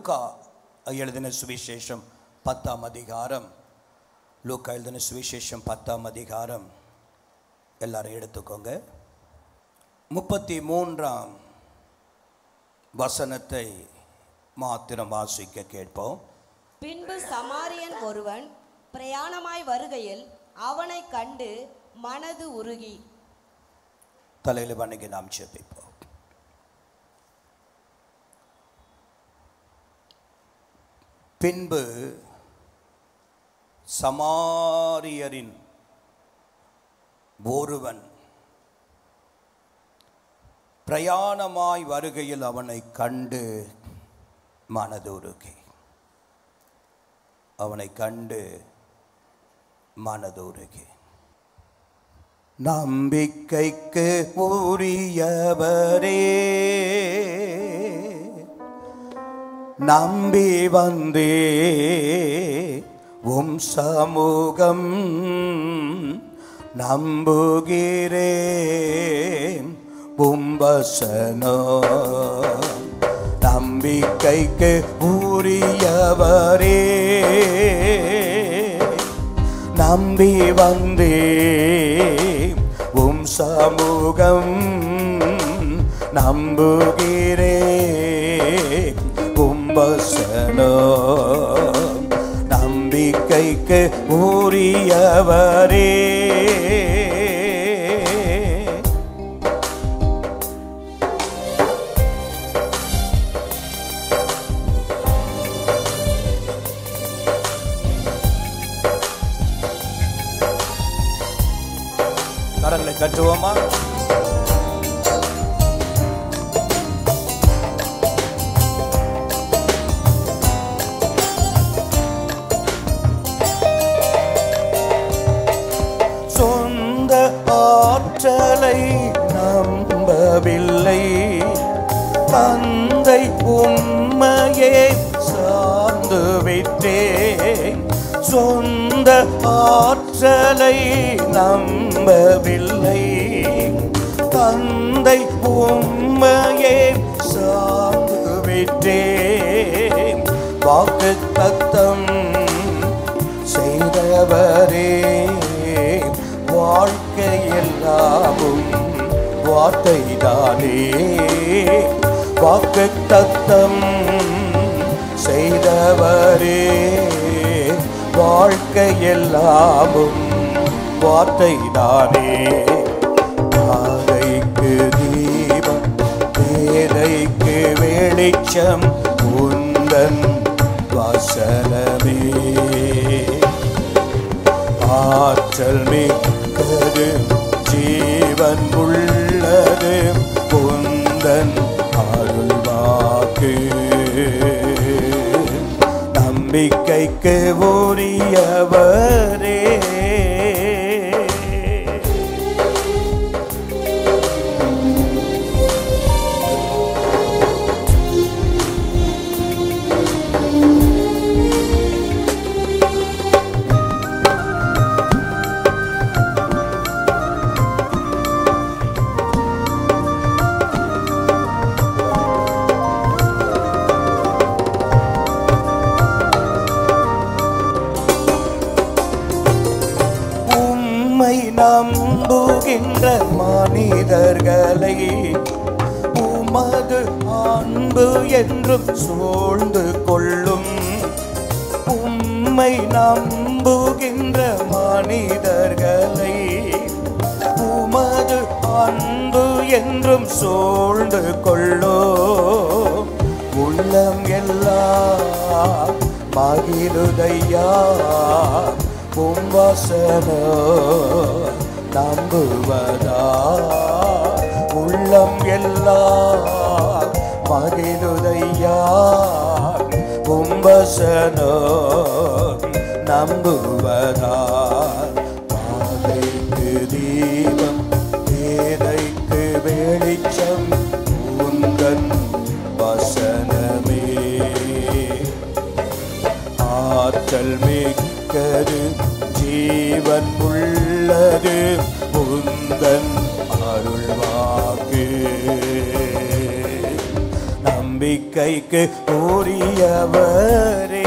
லூக்கா எழுதின சுவிசேஷம் 10ஆம் அதிகாரம். லூக்கா எழுதின சுவிசேஷம் 10ஆம் அதிகாரம். எல்லாரும் எடுத்துக்கோங்க. 33ஆம் வசனத்தை மாத்திரம் வாசிக்க கேட்போம். பின்பு சமாரியன் ஒருவன் பிரயாணமாய் வருகையில் அவனை கண்டு மனது உருகி. தலையில் வணங்கி நாம் ஜெபிப்போம். பின்பு சமாரியரின் ஒருவன் பிரயாணமாய் வருகையில் அவனை கண்டு மனதுருகி. அவனை கண்டு மனதுருகி. நம்பிக்கைக்கு உரியவரே, நம்பி வந்தே உம் சமூகம் நம்புகிறேன் உம் வசனம். நம்பிக்கைக்கு உரியவரே, நம்பி வந்தே உம் சமூகம் நம்புகிறேன் உம் வசனம். நம்பிக்கைக்கு உரியவரே. கரங்களை கட்டுவோமா? சொந்த ஆற்றலை நம்பவில்லை, தந்தை உம்மையே சார்ந்து விட்டேன். சொந்த ஆற்றலை நம்பவில்லை, தந்தை உம்மையே சார்ந்து விட்டேன். வாக்குத்தத்தம் செய்தவரே, வாழ்க்கையெல்லாமும் வார்த்தைதானே. வாக்குத்தத்தம் செய்தவரே, வாழ்க்கையெல்லாமும் வார்த்தைதானே. பாதைக்கு தீபம், பேதைக்கு வெளிச்சம் உந்தன் வசனமே. ஆற்றல் மிக்கது, ஜீவன் உள்ளது உந்தன் அருள்வாக்கு. நம்பிக்கைக்கு உரியவரே. நம்புகின்ற மனிதர்களை உமது அன்பு என்றும் சூழ்ந்து கொள்ளும். உம்மை நம்புகின்ற மனிதர்களை உமது அன்பு என்றும் சூழ்ந்து கொள்ளும். உள்ளம் எல்லாம் மகிழுதையா உம் வசனம் நம்புவதா. உள்ளம் எல்லாம் மகிழுதையா உம் வசனம் நம்புவதா. பாதைக்கு தீபம், பேதைக்கு வெளிச்சம் உந்தன் வசனமே. ஆற்றல் மிக்கது, ஜீவன் உள்ளது உந்தன் அருள்வாக்கு. நம்பிக்கைக்கு உரியவரே.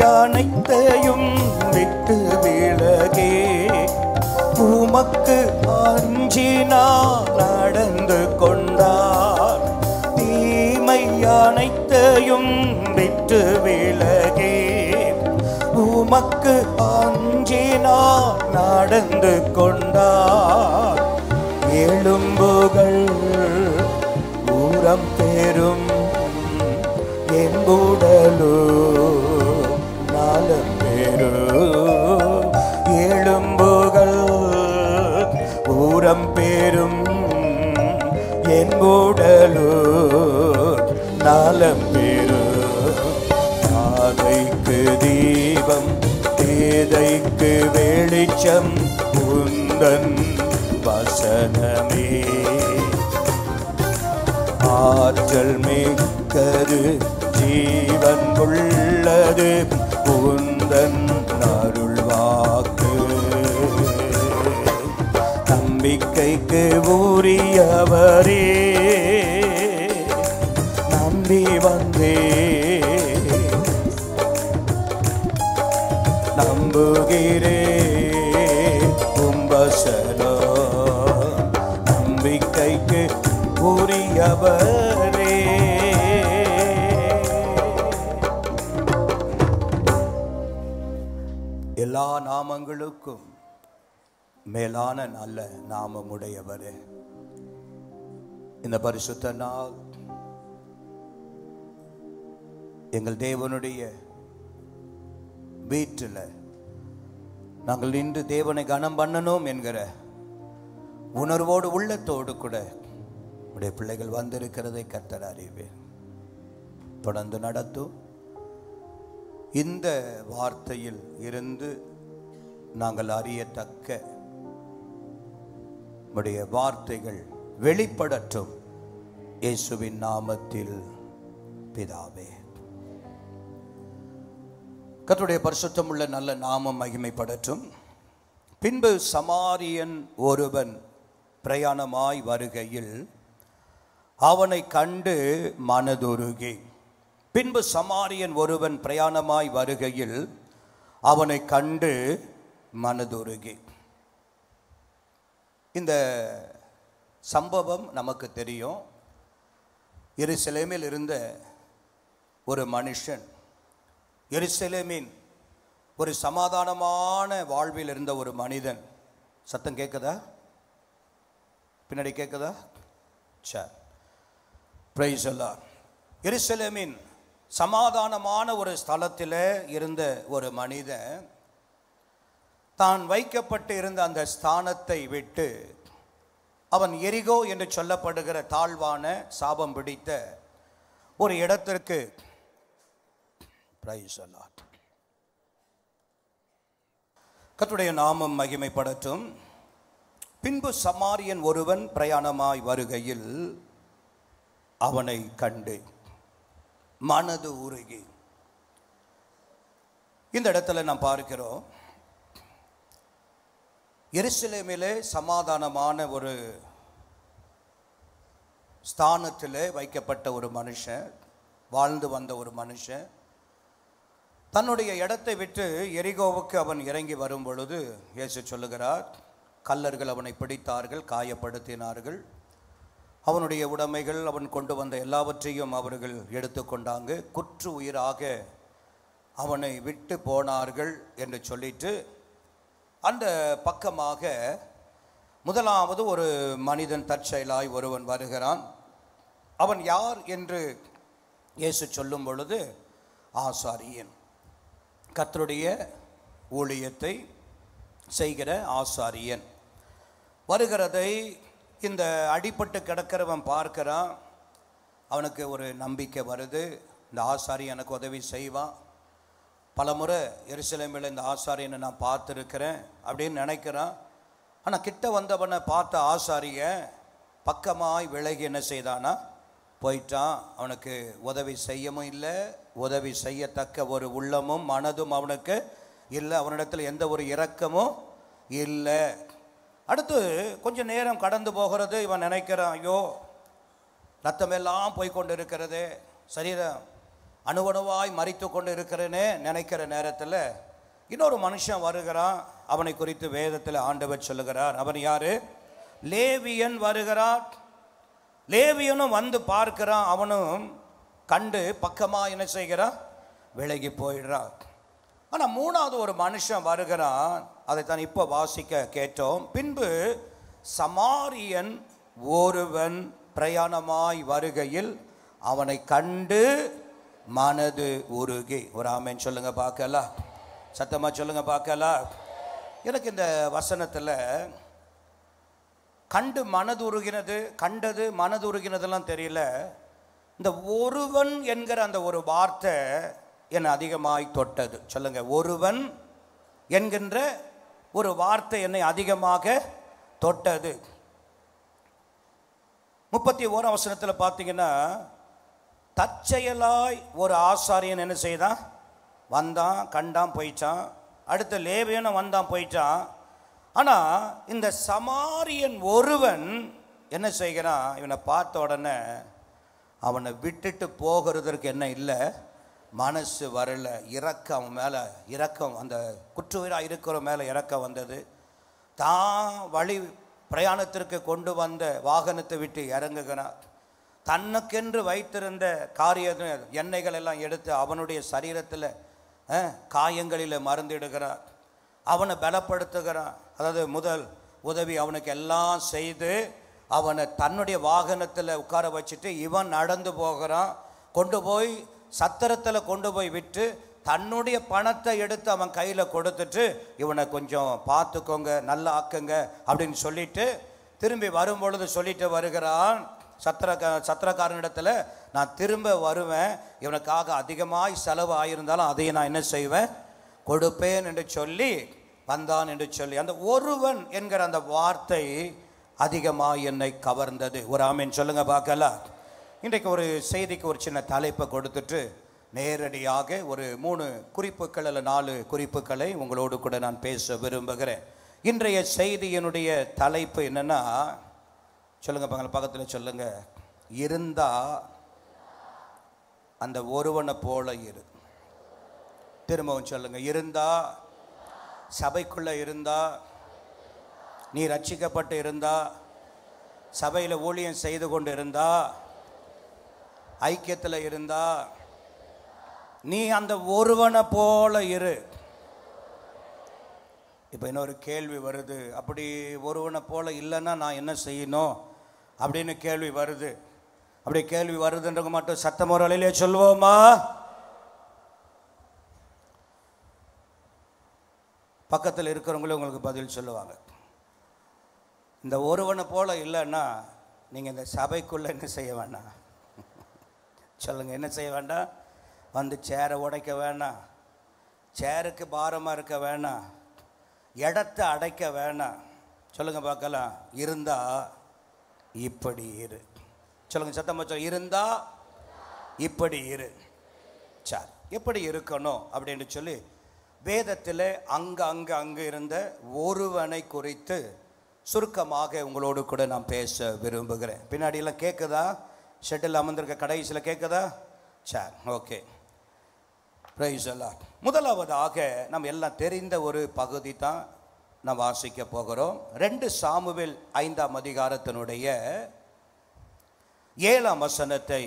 அனைத்தையும் விட்டு விலகே உமக்கு அஞ்சினார் நடந்து கொண்டார். தீமை அனைத்தையும் விட்டு விலகே உமக்கு அஞ்சினார் நடந்து கொண்டார். எலும்புகள் ஊரம் பெறும் என் உடலோ நாலம் பேரு. எலும்புகள் ஊரம் பெறும் என் உடலோ நாலம் பேரு. பாதைக்கு தீபம் பேதைக்கு வெளிச்சம் உந்தன் வசனமே. ஆற்றல் மிக்கது ஜீவன் உள்ளது உந்தன் அருள்வாக்கு. நம்பிக்கைக்கு உரியவரே நம்பி வந்தே நம்புகிறே உம்பசனோ. நம்பிக்கைக்கு உரியவரே. எல்லா நாமங்களுக்கும் மேலான நல்ல நாமமுடையவரே, இந்த பரிசுத்த நாள் எங்கள் தேவனுடைய வீட்டில் நாங்கள் நின்று தேவனை கனம் பண்ணணும் என்கிற உணர்வோடு உள்ளத்தோடு கூட உடைய பிள்ளைகள் வந்திருக்கிறதை கர்த்தர் அறிவேன். தொடர்ந்து நடத்தும். இந்த வார்த்தையில் இருந்து நாங்கள் அறியத்தக்க உடைய வார்த்தைகள் வெளிப்படட்டும் இயேசுவின் நாமத்தில் பிதாவே. கர்த்தருடைய பரிசுத்தம் உள்ள நல்ல நாமம் மகிமைப்படட்டும். பின்பு சமாரியன் ஒருவன் பிரயாணமாய் வருகையில் அவனை கண்டு மனதுருகி. பின்பு சமாரியன் ஒருவன் பிரயாணமாய் வருகையில் அவனை கண்டு மனதுருகி. இந்த சம்பவம் நமக்கு தெரியும். எருசலேமில் இருந்த ஒரு மனுஷன், எருசலேமின் ஒரு சமாதானமான வாழ்வில் இருந்த ஒரு மனிதன். சத்தம் கேட்குதா? பின்னாடி கேட்குதா? சரி, பிரைஸ் அல்லாஹ். எருசலேமின் சமாதானமான ஒரு ஸ்தலத்தில் இருந்த ஒரு மனிதன் தான் வைக்கப்பட்டு இருந்த அந்த ஸ்தானத்தை விட்டு அவன் எரிகோ என்று சொல்லப்படுகிற தாழ்வான சாபம் பிடித்த ஒரு இடத்திற்கு, பிரைஸ் அல்லாஹ், கர்த்தருடைய நாமம் மகிமைப்படட்டும். பின்பு சமாரியன் ஒருவன் பிரயாணமாய் வருகையில் அவனை கண்டு மனது உருகி. இந்த இடத்துல நாம் பார்க்கிறோம், எருசலேமிலே சமாதானமான ஒரு ஸ்தானத்தில் வைக்கப்பட்ட ஒரு மனுஷன், வாழ்ந்து வந்த ஒரு மனுஷன், தன்னுடைய இடத்தை விட்டு எரிகோவுக்கு அவன் இறங்கி வரும் பொழுது இயேசு சொல்லுகிறார், கல்லர்கள் அவனை பிடித்தார்கள், காயப்படுத்தினார்கள். அவனுடைய உடைமைகள், அவன் கொண்டு வந்த எல்லாவற்றையும் அவர்கள் எடுத்துக்கொண்டாங்க. குற்று உயிராக அவனை விட்டு போனார்கள் என்று சொல்லிட்டு அந்த பக்கமாக முதலாவது ஒரு மனிதன் தற்செயலாய் ஒருவன் வருகிறான். அவன் யார் என்று இயேசு சொல்லும் பொழுது, ஆசாரியன், கர்த்தருடைய ஊழியத்தை செய்கிற ஆசாரியன். வருகிறதை இந்த அடிபட்டு கிடக்கிறவன் பார்க்கிறான். அவனுக்கு ஒரு நம்பிக்கை வருது, இந்த ஆசாரியன் எனக்கு உதவி செய்வான். பலமுறை எருசலேமில் இந்த ஆசாரியனை நான் பார்த்துருக்கிறேன் அப்படின்னு நினைக்கிறான். ஆனால் கிட்ட வந்தவனை பார்த்த ஆசாரியன் பக்கமாய் விலகி என்ன செய்தானா, போயிட்டான். அவனுக்கு உதவி செய்யவும் இல்லை, உதவி செய்யத்தக்க ஒரு உள்ளமும் மனதும் அவனுக்கு இல்லை. அவனிடத்தில் எந்த ஒரு இரக்கமும் இல்லை. அடுத்து கொஞ்சம் நேரம் கடந்து போகிறது. இவன் நினைக்கிறான், ஐயோ ரத்தமெல்லாம் போய்கொண்டு இருக்கிறது, சரீரம் அணுவணுவாய் மறித்து கொண்டு இருக்கிறேனே நினைக்கிற நேரத்தில் இன்னொரு மனுஷன் வருகிறான். அவனை குறித்து வேதத்தில் ஆண்டவர் சொல்லுகிறார். அவன் யாரு? லேவியன் வருகிறான். லேவியனும் வந்து பார்க்கிறான். அவனும் கண்டு பக்கமாக என்ன செய்கிறான், விலகி போயிடுறான். ஆனால் மூணாவது ஒரு மனுஷன் வருகிறான். அதைத்தான் இப்போ வாசிக்க கேட்டோம். பின்பு சமாரியன் ஒருவன் பிரயாணமாய் வருகையில் அவனை கண்டு மனது உருகி. ஒரு ஆமென் சொல்லுங்க பார்க்கலாம், சத்தமாக சொல்லுங்க பார்க்கலாம். எனக்கு இந்த வசனத்தில் கண்டு மனது உருகினது, கண்டது மனது உருகினதெல்லாம் தெரியல. இந்த ஒருவன் என்கிற அந்த ஒரு வார்த்தை என்னை அதிகமாய் தொட்டது. சொல்லுங்க, ஒருவன் என்கின்ற ஒரு வார்த்தை என்னை அதிகமாக தொட்டது. 31 வசனத்தில் பார்த்தீங்கன்னா, தற்செயலாய் ஒரு ஆசாரியன் என்ன செய்தான், வந்தான், கண்டான், போயிட்டான். அடுத்த லேவியனும் வந்தான், போயிட்டான். ஆனால் இந்த சமாரியன் ஒருவன் என்ன செய்கிறான், இவனை பார்த்த உடனே அவனை விட்டுட்டு போகிறதற்கு என்ன இல்லை, மனசு வரல. இரக்கம் அவன் மேலே, இரக்கம் அந்த குற்றுயிராக இருக்கிற மேலே இரக்கம் வந்தது. தான் வழி பிரயாணத்திற்கு கொண்டு வந்த வாகனத்தை விட்டு இறங்குகிறான். தன்னுக்கென்று வைத்திருந்த காரிய எண்ணெய்கள் எல்லாம் எடுத்து அவனுடைய சரீரத்தில் காயங்களில் மருந்திடுகிறான். அவனை பலப்படுத்துகிறான். அதாவது முதல் உதவி அவனுக்கு எல்லாம் செய்து அவனை தன்னுடைய வாகனத்தில் உட்கார வச்சுட்டு இவன் நடந்து போகிறான். கொண்டு போய் சத்திரத்தில் கொண்டு போய் விட்டு தன்னுடைய பணத்தை எடுத்து அவன் கையில் கொடுத்துட்டு, இவனை கொஞ்சம் பார்த்துக்கோங்க, நல்லா ஆக்குங்க அப்படின்னு சொல்லிட்டு திரும்பி வரும்பொழுது சொல்லிட்டு வருகிறான். சத்திரக்காரனிடத்தில் நான் திரும்ப வருவேன், இவனுக்காக அதிகமாய் செலவு ஆகியிருந்தாலும் அதையை நான் என்ன செய்வேன், கொடுப்பேன் என்று சொல்லி வந்தான் என்று சொல்லி, அந்த ஒருவன் என்கிற அந்த வார்த்தை அதிகமாக என்னை கவர்ந்தது. ஒரு ஆமீன் சொல்லுங்க பார்க்கலாம். இன்றைக்கு ஒரு செய்திக்கு ஒரு சின்ன தலைப்பை கொடுத்துட்டு நேரடியாக ஒரு 3 குறிப்புகள் அல்ல 4 குறிப்புகளை உங்களோடு கூட நான் பேச விரும்புகிறேன். இன்றைய செய்தியினுடைய தலைப்பு என்னன்னா, சொல்லுங்க பக்கத்தில் சொல்லுங்க, இருந்தா அந்த ஒருவனை போல இரு. திரும்பவும் சொல்லுங்க, இருந்தா, சபைக்குள்ள இருந்தா, நீ ரட்சிக்கப்பட்டு இருந்தா, சபையில் ஊழியம் செய்து கொண்டு இருந்தா, ஐக்கியத்தில் இருந்தா, நீ அந்த ஒருவனை போல இரு. இப்போ இன்னொரு கேள்வி வருது, அப்படி ஒருவனை போல இல்லைன்னா நான் என்ன செய்யணும் அப்படின்னு கேள்வி வருது. அப்படி கேள்வி வருதுன்றவங்க மட்டும் சத்தமுறையிலே சொல்லுவோமா? பக்கத்தில் இருக்கிறவங்களும் உங்களுக்கு பதில் சொல்லுவாங்க. இந்த ஒருவனை போல இல்லைன்னா நீங்கள் இந்த சபைக்குள்ளே என்ன செய்ய வேண்டாம், சொல்லுங்கள், என்ன செய்ய வேண்டாம்? வந்து சேரை உடைக்க வேணாம், சேருக்கு பாரமாக இருக்க வேணாம், இடத்தை அடைக்க வேணாம். சொல்லுங்கள் பார்க்கலாம். இருந்தா இப்படி இரு. சொல்லுங்கள் சத்தமாக சொல்ல, இருந்தா இப்படி இரு. சார் எப்படி இருக்கணும் அப்படின்னு சொல்லி வேதத்தில் அங்கே இருந்த ஒருவனை குறித்து சுருக்கமாக உங்களோடு கூட நான் பேச விரும்புகிறேன். பின்னாடியெல்லாம் கேட்குதா? ஷெட்டில் அமர்ந்திருக்க கடைசியில் கேட்குதா? சார் ஓகே, பிரைஸ் அல்லாஹ். முதலாவதாக நம்ம எல்லாம் தெரிந்த ஒரு பகுதி தான் நாம் வாசிக்க போகிறோம். 2 சாமுவேல் 5ஆம் அதிகாரத்தினுடைய 7ஆம் வசனத்தை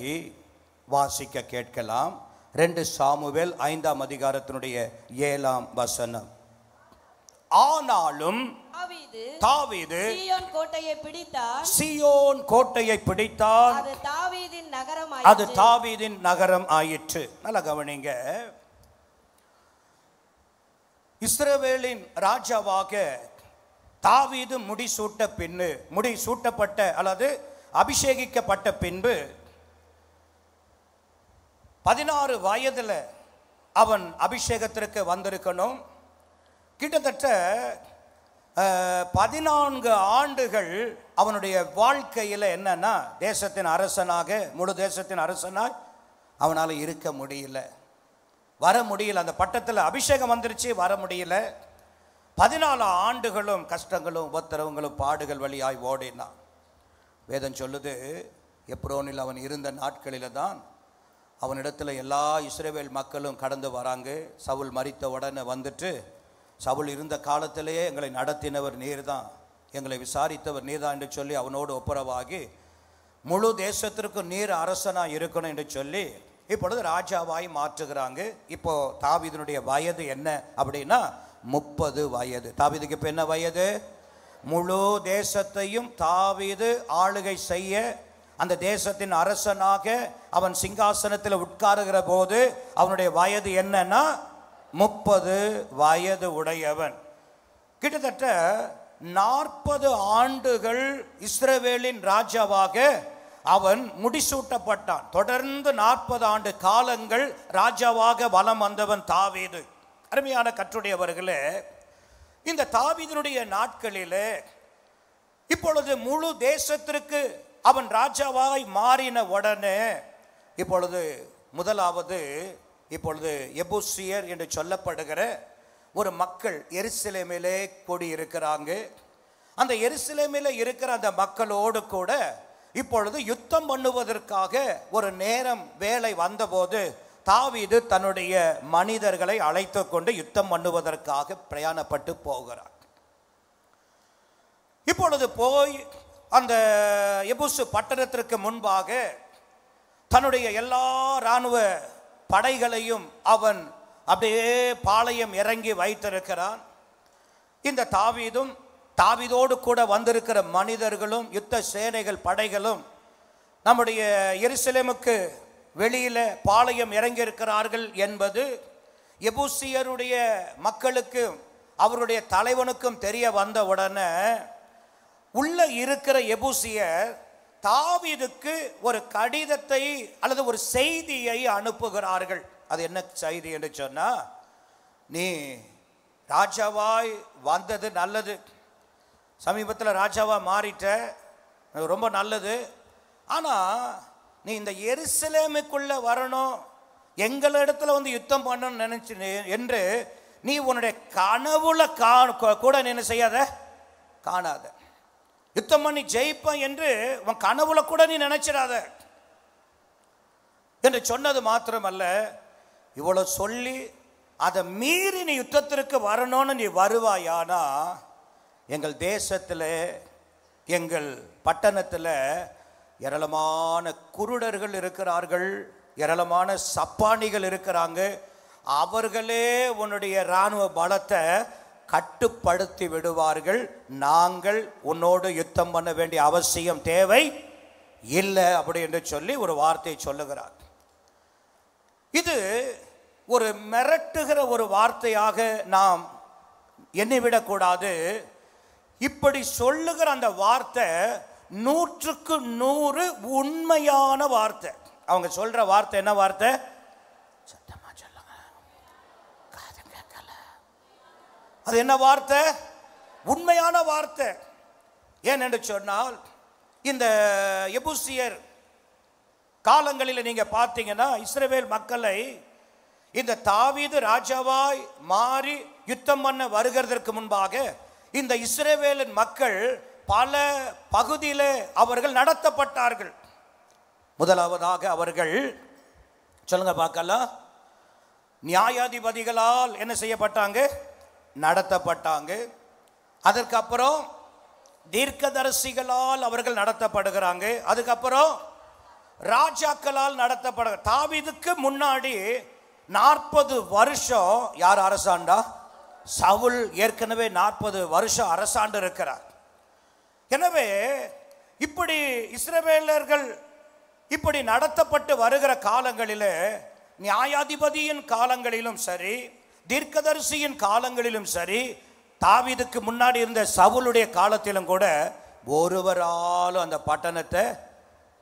வாசிக்க கேட்கலாம். 2 சாமுவேல் 5ஆம் அதிகாரத்தினுடைய 7ஆம் வசனம். ஆனாலும் தாவீது சீயோன் கோட்டையை பிடித்தான், சீயோன் கோட்டையை பிடித்தான், அது தாவீதின் நகரம், அது தாவீதின் நகரம் ஆயிற்று. நல்ல கவனிங்க, இஸ்ரவேலின் ராஜாவாக தாவீது முடிசூட்டப்பட்ட அல்லது அபிஷேகிக்கப்பட்ட பின்பு 16 வயதில் அவன் அபிஷேகத்திற்கு வந்திருக்கணும். கிட்டத்தட்ட 14 ஆண்டுகள் அவனுடைய வாழ்க்கையில் என்னன்னா, தேசத்தின் அரசனாக, முழு தேசத்தின் அரசனாக அவனால் இருக்க முடியல, வர முடியல. அந்த பட்டத்தில் அபிஷேகம் வந்துருச்சு, வர முடியல. 14 ஆண்டுகளும் கஷ்டங்களும் உபத்திரவங்களும் பாடுகள் வழியாய் ஓடினான். வேதம் சொல்லுது, எப்ரோனில் அவன் இருந்த நாட்களில் தான் அவனிடத்தில் எல்லா இஸ்ரவேல் மக்களும் கடந்து வராங்க. சவுல் மரித்த உடனே வந்துட்டு, சவுல் இருந்த காலத்திலேயே எங்களை நடத்தினவர் நீர் தான், எங்களை விசாரித்தவர் நீர் தான் என்று சொல்லி அவனோடு ஒப்புரவாகி, முழு தேசத்திற்கு நீர் அரசனாக இருக்கணும் என்று சொல்லி இப்பொழுது ராஜாவாய் மாற்றுகிறாங்க. இப்போ தாவீதுனுடைய வயது என்ன அப்படின்னா 30 வயது. தாவீதுக்கு இப்போ என்ன வயது? முழு தேசத்தையும் தாவீது ஆளுகை செய்ய, அந்த தேசத்தின் அரசனாக அவன் சிங்காசனத்தில் உட்காருகிற போது அவனுடைய வயது என்னன்னா 30 வயது உடையவன். கிட்டத்தட்ட 40 ஆண்டுகள் இஸ்ரவேலின் ராஜாவாக அவன் முடிசூட்டப்பட்டான். தொடர்ந்து 40 ஆண்டு காலங்கள் ராஜாவாக வலம் வந்தவன் தாவீது. அருமையான கர்த்தருடையவர்களே, இந்த தாவீதினுடைய நாட்களிலே இப்பொழுது முழு தேசத்திற்கு அவன் ராஜாவாய் மாறின உடனே இப்பொழுது முதலாவது எபூசியர் என்று சொல்லப்படுகிற ஒரு மக்கள் எருசலேமிலே கூடியிருக்கிறாங்க. அந்த எருசலேமிலே இருக்கிற அந்த மக்களோடு கூட இப்பொழுது யுத்தம் பண்ணுவதற்காக ஒரு நேரம் வேலை வந்தபோது தாவீது தன்னுடைய மனிதர்களை அழைத்து கொண்டு யுத்தம் பண்ணுவதற்காக பிரயாணப்பட்டு போகிறார். இப்பொழுது போய் அந்த எபூசு பட்டணத்திற்கு முன்பாக தன்னுடைய எல்லா இராணுவ படைகளையும் அவன் அப்படியே பாளையம் இறங்கி வைத்திருக்கிறான். இந்த தாவீதோடு கூட வந்திருக்கிற மனிதர்களும் யுத்த சேனைகள் படைகளும் நம்முடைய எருசலேமுக்கு வெளியில பாளையம் இறங்கி இருக்கிறார்கள் என்பது எபூசியருடைய மக்களுக்கு, அவருடைய தலைவனுக்கும் தெரிய வந்த உடனே உள்ள இருக்கிற எபூசியர் தாவீதுக்கு ஒரு கடிதத்தை அல்லது ஒரு செய்தியை அனுப்புகிறார்கள். அது என்ன செய்தி என்று சொன்னா, நீ ராஜாவாய் வந்தது நல்லது, சமீபத்தில் ராஜாவா மாறிட்ட, ரொம்ப நல்லது. ஆனால் நீ இந்த எருசலேமுக்குள்ள வரணும், எங்களிடத்துல வந்து யுத்தம் பண்ணணும்னு நினைச்சு என்று நீ உன்னுடைய கனவுல கூட என்ன செய்யாத, காணாத. யுத்தம் பண்ணி ஜெயிப்பேன் என்று உன் கனவுல கூட நீ நினைச்சிடாத என்று சொன்னது மாத்திரமல்ல, இவ்வளவு சொல்லி அதை மீறி நீ யுத்தத்திற்கு வரணும்னு நீ வருவாயானா, எங்கள் தேசத்தில், எங்கள் பட்டணத்தில் ஏராளமான குருடர்கள் இருக்கிறார்கள், ஏராளமான சப்பானிகள் இருக்கிறாங்க, அவர்களே உன்னுடைய இராணுவ பலத்தை கட்டுப்படுத்தி விடுவார்கள், நாங்கள் உன்னோடு யுத்தம் பண்ண வேண்டிய அவசியம் தேவை இல்லை அப்படி என்று சொல்லி ஒரு வார்த்தையை சொல்லுகிறார். இது ஒரு மிரட்டுகிற ஒரு வார்த்தையாக நாம் எண்ணிவிடக்கூடாது. இப்படி சொல்லுகிற அந்த வார்த்தை 100க்கு 100 உண்மையான வார்த்தை. அவங்க சொல்ற வார்த்தை என்ன வார்த்தை? சத்தமா சொல்லுங்க, காது கேட்கல. அது என்ன வார்த்தை? உண்மையான வார்த்தை. ஏன் என்று சொன்னால், இந்த எபூசியர் காலங்களில் நீங்க பார்த்தீங்கன்னா, இஸ்ரவேல் மக்களை இந்த தாவீது ராஜாவாய் மாறி யுத்தம் பண்ண வருகிறதற்கு முன்பாக இந்த இஸ்ரவேலின் மக்கள் பல பகுதியில் அவர்கள் நடத்தப்பட்டார்கள். முதலாவதாக அவர்கள் சொல்லுங்க பார்க்கலாம், நியாயாதிபதிகளால் என்ன செய்யப்பட்டாங்க? நடத்தப்பட்டாங்க. அதற்கப்புறம் தீர்க்கதரிசிகளால் அவர்கள் நடத்தப்படுகிறாங்க. அதுக்கப்புறம் ராஜாக்களால் நடத்தப்பட. தாவீதுக்கு முன்னாடி 40 வருஷம் யார் அரசாண்டா? சவுல் ஏற்கனவே 40 வருஷம் அரசாண்டு இருக்கிறார். எனவே இப்படி இஸ்ரவேலர்கள் இப்படி நடத்தப்பட்டு வருகிற காலங்களிலே, நியாயாதிபதியின் காலங்களிலும் சரி, தீர்க்கதரிசியின் காலங்களிலும் சரி, தாவீதுக்கு முன்னாடி இருந்த சவுலுடைய காலத்திலும் கூட ஒருவராலும் அந்த பட்டணத்தை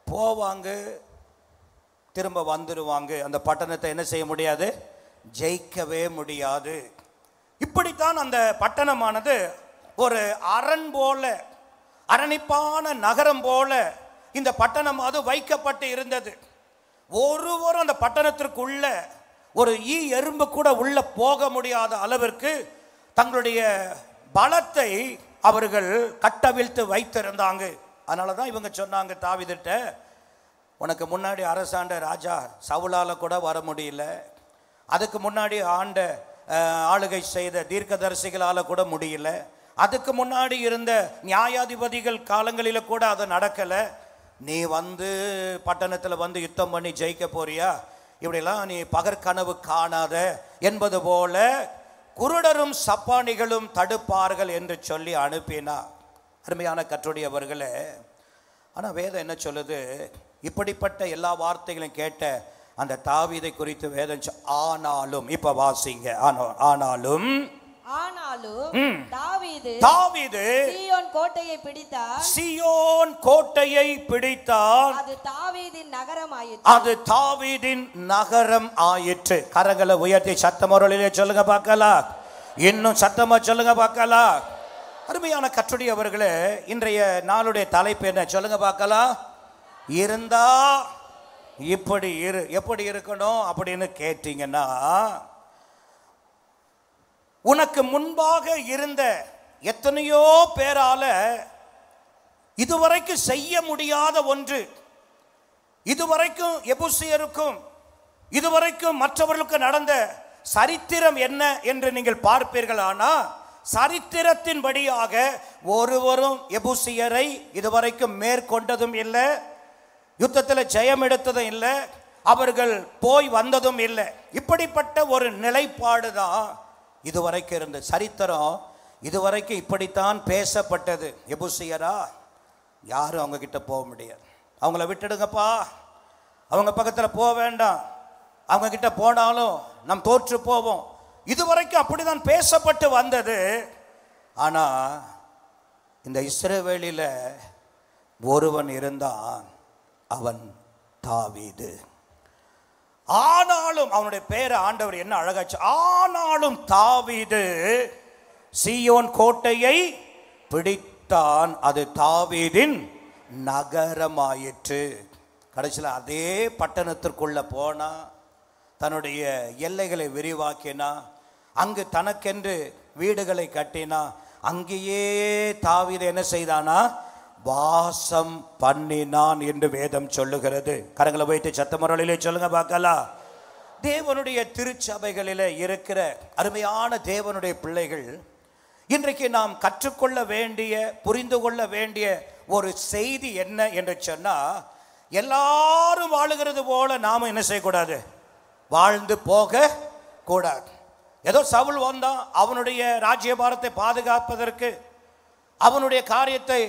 போவாங்க, திரும்ப வந்துடுவாங்க, அந்த பட்டணத்தை என்ன செய்ய முடியாது, ஜெயிக்கவே முடியாது. இப்படித்தான் அந்த பட்டணமானது ஒரு அரண் போல, அரணிப்பான நகரம் போல இந்த பட்டணம் அது வைக்கப்பட்டு இருந்தது. ஒருவரும் அந்த பட்டணத்திற்குள்ள ஒரு எறும்பு கூட உள்ள போக முடியாத அளவிற்கு தங்களுடைய பலத்தை அவர்கள் கட்டவிழ்த்து வைத்திருந்தாங்க. அதனால தான் இவங்க சொன்னாங்க தாவீதுட்ட, உனக்கு முன்னாடி அரசாண்ட ராஜா சவுலால கூட வர முடியல, அதுக்கு முன்னாடி ஆளுகை செய்த தீர்க்கதரிசிகளால கூட முடியல, அதுக்கு முன்னாடி இருந்த நியாயாதிபதிகள் காலங்களில கூட அது நடக்கலை, நீ வந்து பட்டணத்தில் வந்து யுத்தம் பண்ணி ஜெயிக்க போறியா, இப்படிலாம் நீ பகற்கனவு காணாத என்பது போல குருடரும் சப்பானிகளும் தடுப்பார்கள் என்று சொல்லி அனுப்பினா. அருமையான கர்த்தருடையவர்களே, ஆனால் வேதம் என்ன சொல்லுது, இப்படிப்பட்ட எல்லா வார்த்தைகளையும் கேட்ட அந்த தாவீதை குறித்து வேதம் ஆனாலும், இப்ப வாசிங்க, ஆனாலும் தாவீது சீயோன் கோட்டையை பிடித்தான், சீயோன் கோட்டையை பிடித்தான், அது தாவீதின் நகரமாயிற்று, அது தாவீதின் நகரம் ஆயிற்று. கரங்களை உயர்த்தி சத்தமொழியிலே சொல்லுங்க பார்க்கலாம், இன்னும் சத்தமா சொல்லுங்க பார்க்கலாம். அருமையான கர்த்தருடையவர்களே, இன்றைய நாளுடைய தலைப்பு என்ன சொல்லுங்க பார்க்கலாம். இருந்தா இப்படி எப்படி இருக்கணும் அப்படின்னு கேட்டீங்கன்னா, உனக்கு முன்பாக இருந்த எத்தனையோ பேரால இதுவரைக்கும் செய்ய முடியாத ஒன்று, இதுவரைக்கும் எபூசியருக்கும் இதுவரைக்கும் மற்றவர்களுக்கு நடந்த சரித்திரம் என்ன என்று நீங்கள் பார்ப்பீர்கள். ஆனால் சரித்திரத்தின்படியாக ஒருவரும் எபூசியரை இதுவரைக்கும் மேற்கொண்டதும் இல்லை, யுத்தத்தில் ஜெயம் எடுத்ததும் இல்லை, அவர்கள் போய் வந்ததும் இல்லை. இப்படிப்பட்ட ஒரு நிலைப்பாடு தான் இதுவரைக்கும் இருந்த சரித்திரம். இதுவரைக்கும் இப்படித்தான் பேசப்பட்டது. எபூசியரா, யாரும் அவங்க கிட்ட போக முடியாது, அவங்கள விட்டுடுங்கப்பா, அவங்க பக்கத்தில் போக வேண்டாம், அவங்க கிட்ட போனாலும் நம் தோற்று போவோம். இதுவரைக்கும் அப்படிதான் பேசப்பட்டு வந்தது. ஆனால் இந்த இஸ்ரவேலில் ஒருவன் இருந்தான், அவன் தாவீது. ஆனாலும் அவனுடைய பேரை ஆண்டவர் என்ன அழகாச்சு, ஆனாலும் தாவீது சீயோன் கோட்டையை பிடித்தான், அது தாவீதின் நகரமாயிற்று. கடைசியில் அதே பட்டணத்திற்குள்ள போனா, தன்னுடைய எல்லைகளை விரிவாக்கினா, அங்கு தனக்கென்று வீடுகளை கட்டினா, அங்கேயே தாவீது என்ன செய்தானா, வாசம் பண்ணினான் என்று வேதம் சொல்லுகிறது. கரங்களை வைத்து சத்தமொழியிலே சொல்லுங்க பார்க்கலாம். தேவனுடைய திருச்சபைகளில் இருக்கிற அருமையான தேவனுடைய பிள்ளைகள், இன்றைக்கு நாம் கற்றுக்கொள்ள வேண்டிய, புரிந்து கொள்ள வேண்டிய ஒரு செய்தி என்ன என்று சொன்னால், எல்லாரும் வாழுகிறது போல நாம் என்ன செய்யக்கூடாது, வாழ்ந்து போக கூடாது. ஏதோ சவுல் வந்தான், அவனுடைய ராஜ்யபாரத்தை பாதுகாப்பதற்கு, அவனுடைய காரியத்தை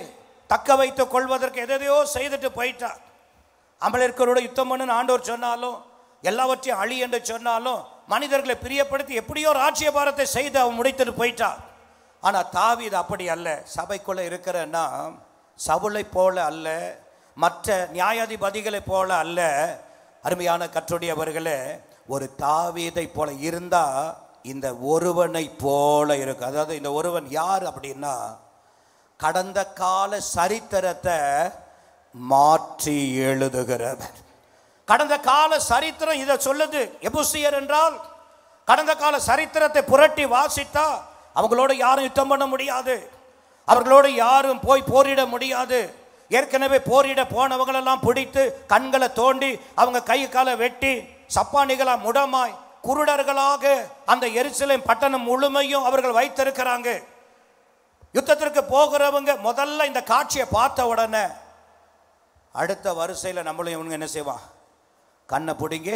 தக்க வைத்துக் கொள்வதற்கு எதையோ செய்துட்டு போயிட்டான். அமலேற்கரோட யுத்தம் பண்ணு ஆண்டவர் சொன்னாலும், எல்லாவற்றையும் அழி என்று சொன்னாலும், மனிதர்களை பிரியப்படுத்தி எப்படியோ ராஜ்யபாரத்தை செய்து அவன் முடித்துட்டு போயிட்டான். ஆனால் தாவீது அப்படி அல்ல. சபைக்குள்ள இருக்கிறன்னா சவுலை போல அல்ல, மற்ற நியாயாதிபதிகளை போல அல்ல. அருமையான கர்த்தருடையவர்களே, ஒரு தாவீதை போல இருந்தா இந்த ஒருவனை போல இருக்கு. அதாவது இந்த ஒருவன் யார் அப்படின்னா, கடந்த கால சரித்திரத்தை மாற்றி எழுதுகிறவர். கடந்த கால சரித்திரம் இதை சொல்லுது. எபூசியர் என்றால் கடந்த கால சரித்திரத்தை புரட்டி வாசித்தா அவங்களோட யாரும் யுத்தம் பண்ண முடியாது, அவர்களோடு யாரும் போய் போரிட முடியாது. ஏற்கனவே போரிட போனவங்களெல்லாம் பிடித்து கண்களை தோண்டி அவங்க கை காலை வெட்டி சப்பானிகளா முடமாய் குருடர்களாக அந்த எருசலேம் பட்டணம் முழுமையும் அவர்கள் வைத்திருக்கிறாங்க. யுத்தத்திற்கு போகிறவங்க முதல்ல இந்த காட்சியை பார்த்த உடனே அடுத்த வரிசையில் நம்மளும் இவனுங்க என்ன செய்வான், கண்ணை பிடுங்கி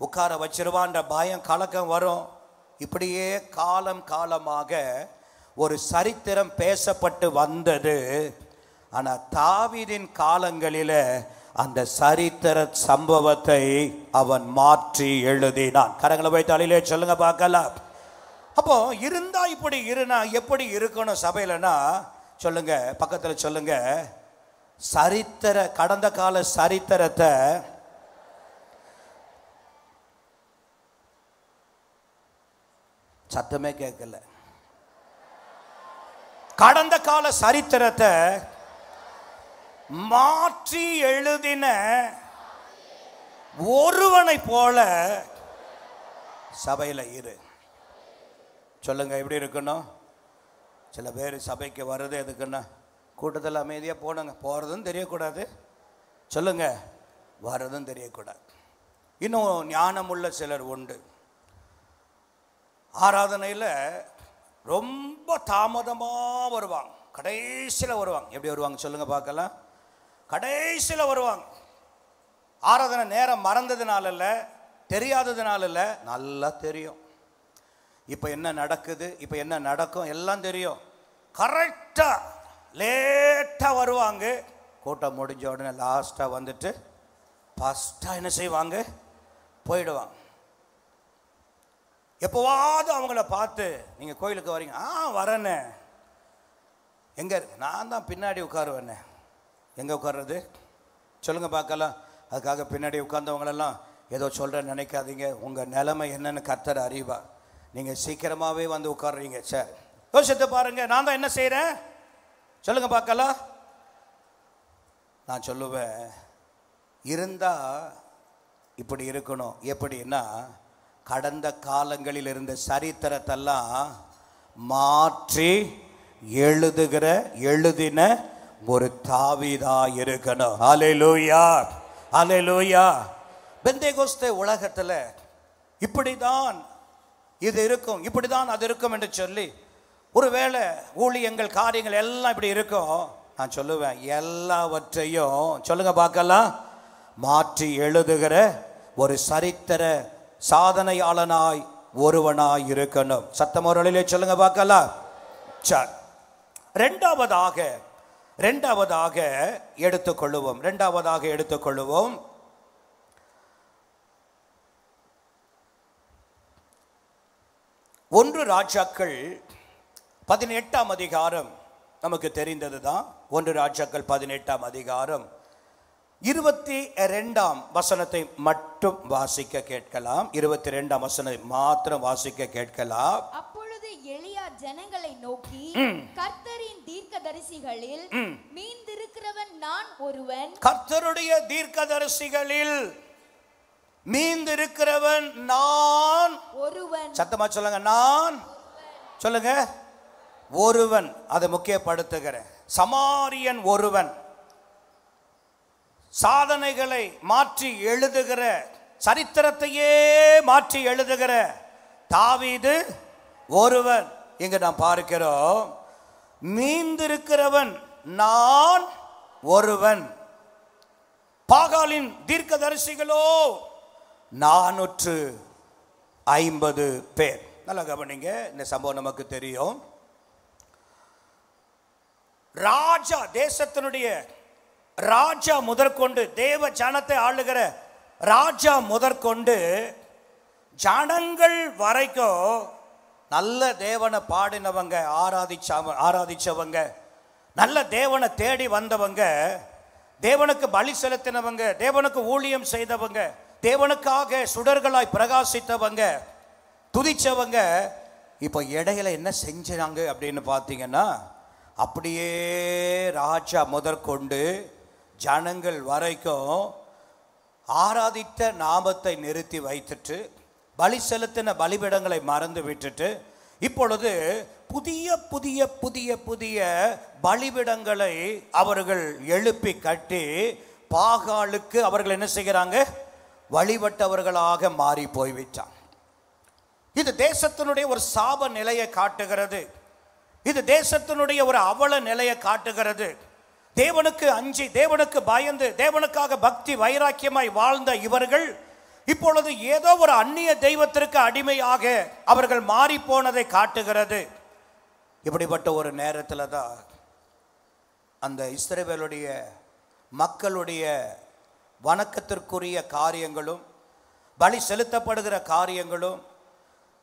உட்கார வச்சிருவான்ற பயம் கலக்கம் வரும். இப்படியே காலம் காலமாக ஒரு சரித்திரம் பேசப்பட்டு வந்தது. ஆனால் தாவீதின் காலங்களில் அந்த சரித்திர சம்பவத்தை அவன் மாற்றி எழுதினான். கரங்களை வைத்து அழிலே சொல்லுங்க பார்க்கலாம். அப்போ இருந்தா இப்படி இருந்தா எப்படி இருக்கணும் சபையிலனா சொல்லுங்க, பக்கத்துல சொல்லுங்க, கடந்த கால சரித்திரத்தை சத்தமே கேட்கல. கடந்த கால சரித்திரத்தை மாற்றி எழுதின ஒருவனை போல சபையில் இரு. சொல்லுங்க, எப்படி இருக்கணும்? சில பேர் சபைக்கு வர்றது எதுக்குன்னா, கூட்டத்தில் அமைதியாக போனாங்க, போகிறதும் தெரியக்கூடாது, சொல்லுங்க, வர்றதும் தெரியக்கூடாது. இன்னும் ஞானமுள்ள சிலர் உண்டு. ஆராதனையில் ரொம்ப தாமதமாக வருவாங்க, கடைசியில் வருவாங்க. எப்படி வருவாங்க சொல்லுங்க பார்க்கலாம்? கடைசியில் வருவாங்க. ஆராதனை நேரம் மறந்ததுனால இல்லை, தெரியாததுனால இல்லை, நல்லா தெரியும். இப்போ என்ன நடக்குது, இப்போ என்ன நடக்கும் எல்லாம் தெரியும். கரெக்டாக லேட்டாக வருவாங்க. கூட்டம் முடிஞ்ச உடனே லாஸ்ட்டாக வந்துட்டு ஃபஸ்ட்டாக என்ன செய்வாங்க, போயிடுவாங்க. எப்போவாவது அவங்கள பார்த்து நீங்கள் கோயிலுக்கு வரீங்க, வரேண்ணே, எங்கே இருக்கு? நான் தான் பின்னாடி உட்காருவேண்ணே. எங்கே உட்கார்றது சொல்லுங்கள் பார்க்கலாம். அதுக்காக பின்னாடி உட்கார்ந்தவங்களெல்லாம் ஏதோ சொல்கிறேன்னு நினைக்காதீங்க. உங்கள் நிலைமை என்னன்னு கர்த்தர் அறிவா. நீங்கள் சீக்கிரமாகவே வந்து உட்காடுறீங்க. சரி, யோசித்து பாருங்கள், நான் தான் என்ன செய்கிறேன் சொல்லுங்கள் பார்க்கலாம். நான் சொல்லுவேன், இருந்தால் இப்படி இருக்கணும். எப்படின்னா, கடந்த காலங்களில் இருந்த சரித்திரத்தெல்லாம் மாற்றி எழுதின ஒரு தாவீதா இருக்கணும். ஹல்லேலூயா, ஹல்லேலூயா. பெந்தேகோஸ்தே உலகத்தில் இப்படிதான் இது இருக்கும், இப்படிதான் அது இருக்கும் என்று சொல்லி ஒருவேளை ஊழியங்கள் காரியங்கள் எல்லாம் இப்படி இருக்கும். நான் சொல்லுவேன், எல்லாவற்றையும் சொல்லுங்க பார்க்கலாம், மாற்றி எழுதுகிற ஒரு சரித்திர சாதனையாளனாய் ஒருவனாய் இருக்கணும். சத்தமோரலிலே சொல்லுங்க பார்க்கலாம். சரி, ரெண்டாவதாக எடுத்துக்கொள்ளுவோம். ஒன்று ராஜாக்கள் 18ஆம் அதிகாரம் நமக்கு தெரிந்ததுதான். 1 ராஜாக்கள் 18ஆம் அதிகாரம் 22ஆம் வசனத்தை மட்டும் வாசிக்க கேட்கலாம். 22ஆம் வசனத்தை மாத்திரம் வாசிக்க கேட்கலாம். அப்பொழுது எலியா ஜனங்களை நோக்கி, கர்த்தரின் தீர்க்கதரிசிகளில் மீந்திருக்கிறவன் நான் ஒருவன். கர்த்தருடைய தீர்க்கதரிசிகளில் மீந்திருக்கிறவன் நான் ஒருவன். சத்தமா சொல்லுங்க, நான் சொல்லுங்க, ஒருவன். அதை முக்கியப்படுத்துகிறேன். சமாரியன் ஒருவன். சாதனைகளை மாற்றி எழுதுகிற, சரித்திரத்தையே மாற்றி எழுதுகிற தாவீது ஒருவன். இங்க நாம் பார்க்கிறோம், மீந்திருக்கிறவன் நான் ஒருவன். பாகாலின் தீர்க்கதரிசிகளோ 450 பேர். நல்லா கவனிங்க, இந்த சம்பவம் நமக்கு தெரியும். ராஜா, தேசத்தினுடைய ராஜா முதற்கொண்டு, தேவ ஜனத்தை ஆளுகிற ராஜா முதற்கொண்டு ஜனங்கள் வரைக்கும் நல்ல தேவனை பாடினவங்க, ஆராதிச்சவங்க, நல்ல தேவனை தேடி வந்தவங்க, தேவனுக்கு பலி செலுத்தினவங்க, தேவனுக்கு ஊழியம் செய்தவங்க, தேவனுக்காக சுடர்களாய் பிரகாசித்தவங்க, துதிச்சவங்க, இப்போ இடையில என்ன செஞ்சாங்க அப்படின்னு பார்த்தீங்கன்னா, அப்படியே ராஜா முதற்கொண்டு ஜனங்கள் வரைக்கும் ஆராதித்த நாமத்தை நிறுத்தி வைத்துட்டு, பலி செலுத்தின பலிபீடங்களை மறந்து விட்டுட்டு, இப்பொழுது புதிய புதிய புதிய புதிய பலிபீடங்களை அவர்கள் எழுப்பி கட்டி பாகாலுக்கு அவர்கள் என்ன செய்கிறாங்க, வழிபட்டவர்களாக மாறி போய்விட்டான். இது தேசத்தினுடைய ஒரு சாப நிலையை காட்டுகிறது. இது தேசத்தினுடைய ஒரு அவல நிலையை காட்டுகிறது. தேவனுக்கு அஞ்சி, தேவனுக்கு பயந்து, தேவனுக்காக பக்தி வைராக்கியமாய் வாழ்ந்த இவர்கள் இப்பொழுது ஏதோ ஒரு அந்நிய தெய்வத்திற்கு அடிமையாக அவர்கள் மாறி போனதை காட்டுகிறது. இப்படிப்பட்ட ஒரு நேரத்தில் தான் அந்த இஸ்ரவேலுடைய மக்களுடைய வணக்கத்திற்குரிய காரியங்களும், பலி செலுத்தப்படுகிற காரியங்களும்,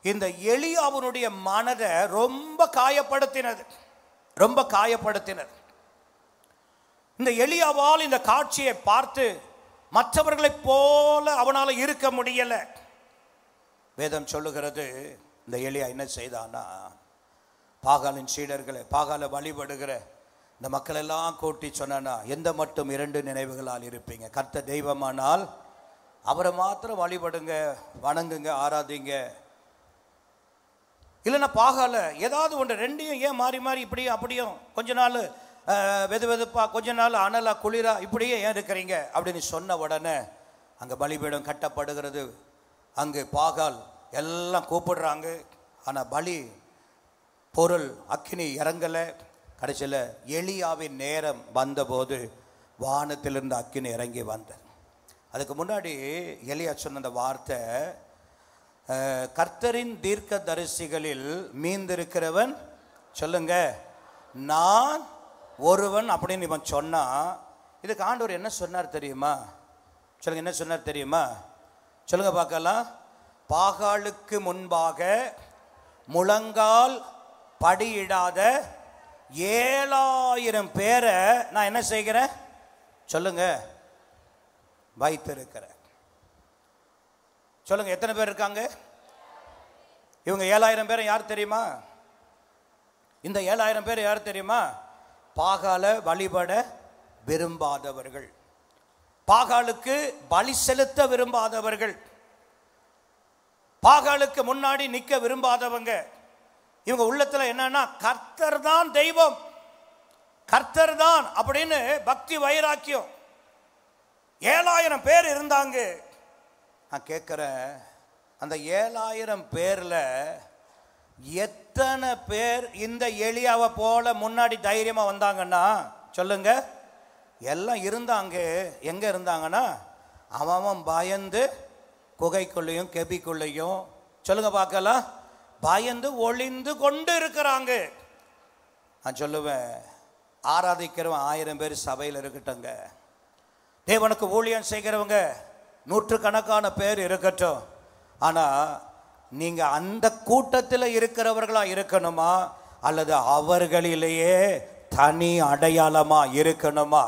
இந்த எலியாவுடைய மனதை ரொம்ப காயப்படுத்தினது. இந்த எலியாவால் இந்த காட்சியை பார்த்து மற்றவர்களைப் போல அவனால் இருக்க முடியல. வேதம் சொல்லுகிறது, இந்த எலியா என்ன செய்தான்னா, பாகாலின் சீடர்களை, பாகால வழிபடுகிற இந்த மக்கள் எல்லாம் கூட்டி சொன்னா, எந்த மட்டும் 2 நினைவுகளால் இருப்பீங்க? கர்த்தர் தெய்வமானால் அவரை மாத்திரம் வழிபடுங்க, வணங்குங்க, ஆராதிங்க. இல்லைன்னா பாகால ஏதாவது ஒன்று, 2ஐயும் ஏன் மாறி மாறி இப்படியும் அப்படியும், கொஞ்ச நாள் வெது வெதுப்பா, கொஞ்ச நாள் அனலா குளிரா, இப்படியே ஏன் இருக்கிறீங்க அப்படின்னு சொன்ன உடனே அங்கே பலிபீடம் கட்டப்படுகிறது. அங்கு பாகால் எல்லாம் கூப்பிடுறாங்க. ஆனால் பலி பொருள் அக்கினி இறங்கலை. கடைசியில் எலியாவின் நேரம் வந்தபோது வானத்திலிருந்து அக்கினி இறங்கி வந்தது. அதுக்கு முன்னாடி எலியா சொன்ன அந்த வார்த்தை, கர்த்தரின் தீர்க்க தரிசிகளில் மீந்திருக்கிறவன், சொல்லுங்க, நான் ஒருவன் அப்படின்னு இவன் சொன்னா, இதுக்கு ஆண்டவர் என்ன சொன்னார் தெரியுமா? சொல்லுங்க, என்ன சொன்னார் தெரியுமா? சொல்லுங்க பார்க்கலாம். பாகாலுக்கு முன்பாக முழங்கால் படியிடாத 7000 பேரை நான் என்ன செய்கிறேன்? சொல்லுங்க, வைத்திருக்கிறேன். சொல்லுங்க, எத்தனை பேர் இருக்காங்க? இவங்க 7000 பேர் யார் தெரியுமா? இந்த 7000 பேர் யார் தெரியுமா? பாகால வழிபட விரும்பாதவர்கள், பாகாலுக்கு பலி செலுத்த விரும்பாதவர்கள், பாகாலுக்கு முன்னாடி நிற்க விரும்பாதவங்க. இவங்க உள்ளத்துல என்னன்னா, கர்த்தர் தான் தெய்வம், கர்த்தர் தான் அப்படின்னு பக்தி வைராக்கியம். 7000 பேர் இருந்தாங்க. நான் கேட்கிறேன், அந்த 7000 பேர்ல எத்தனை பேர் இந்த எலியாவை போல முன்னாடி தைரியமா வந்தாங்கன்னா? சொல்லுங்க. எல்லாம் இருந்தாங்க. எங்க இருந்தாங்கன்னா, அவன் பயந்து குகைக்குள்ளையும் கெபிக்குள்ளையும், சொல்லுங்க பார்க்கலாம், பயந்து ஒளிந்து கொண்டு இருக்கிறாங்க. நான் சொல்லுவேன், ஆராதிக்கிறவன் 1000 பேர் சபையில் இருக்கட்டுங்க, தேவனுக்கு ஊழியம் செய்கிறவங்க 100கணக்கான பேர் இருக்கட்டும். ஆனால் நீங்கள் அந்த கூட்டத்தில் இருக்கிறவர்களா இருக்கணுமா, அல்லது அவர்களிலேயே தனி அடையாளமா இருக்கணுமா?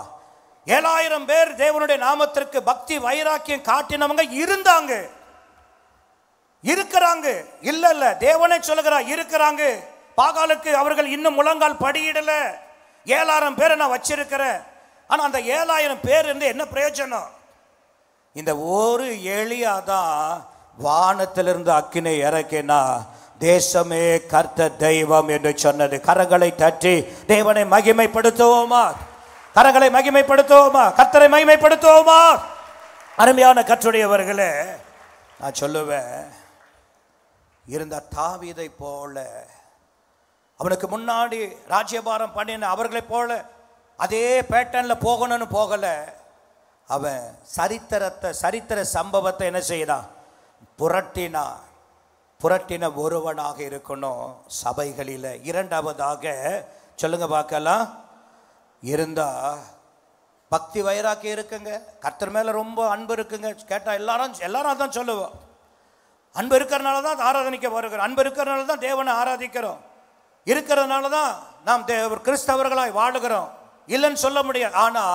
7000 பேர் தேவனுடைய நாமத்திற்கு பக்தி வைராக்கியம் காட்டினவங்க இருந்தாங்க, இருக்கிறாங்க. இல்ல இல்ல, தேவனே சொல்லுகிறார், இருக்கிறாங்க. பாகாலுக்கு அவர்கள் இன்னும் முழங்கால் படியிடல. 7000 பேரை நான் வச்சிருக்கிறேன். ஆனா அந்த 7000 பேர் இருந்து என்ன பிரயோஜனம்? இந்த ஒரு எலியாதான் வானத்திலிருந்து அக்கினை இறக்கினா தேசமே கர்த்தர் தெய்வம் என்று சொன்னது. கரங்களை தட்டி தேவனை மகிமைப்படுத்துவோமா? கரங்களை மகிமைப்படுத்துவோமா? கர்த்தரை மகிமைப்படுத்துவோமா? அருமையான கர்த்தருடையவர்களே, நான் சொல்லுவேன், இருந்த தாவீதை போல, அவனுக்கு முன்னாடி ராஜ்யபாரம் பண்ணின அவர்களை போல அதே பேட்டர்ன்ல போகணும்னு போகல. அவன் சரித்திர சம்பவத்தை என்ன செய்தான்? புரட்டின ஒருவனாக இருக்கணும் சபைகளில். இரண்டாவதாக சொல்லுங்க பார்க்கலாம், இருந்தா பக்தி வைராக்கி இருக்குங்க, கர்த்தர் மேல ரொம்ப அன்பு இருக்குங்க. கேட்டா எல்லாரும் அதான் சொல்லுவோம். அன்பு இருக்கிறதுனால தான் ஆராதனைக்க வருகிறோம், அன்பு இருக்கிறதுனால தான் தேவனை ஆராதிக்கிறோம், இருக்கிறதுனால தான் நாம் கிறிஸ்தவர்களாய் வாழுகிறோம். இல்லைன்னு சொல்ல முடியாது. ஆனா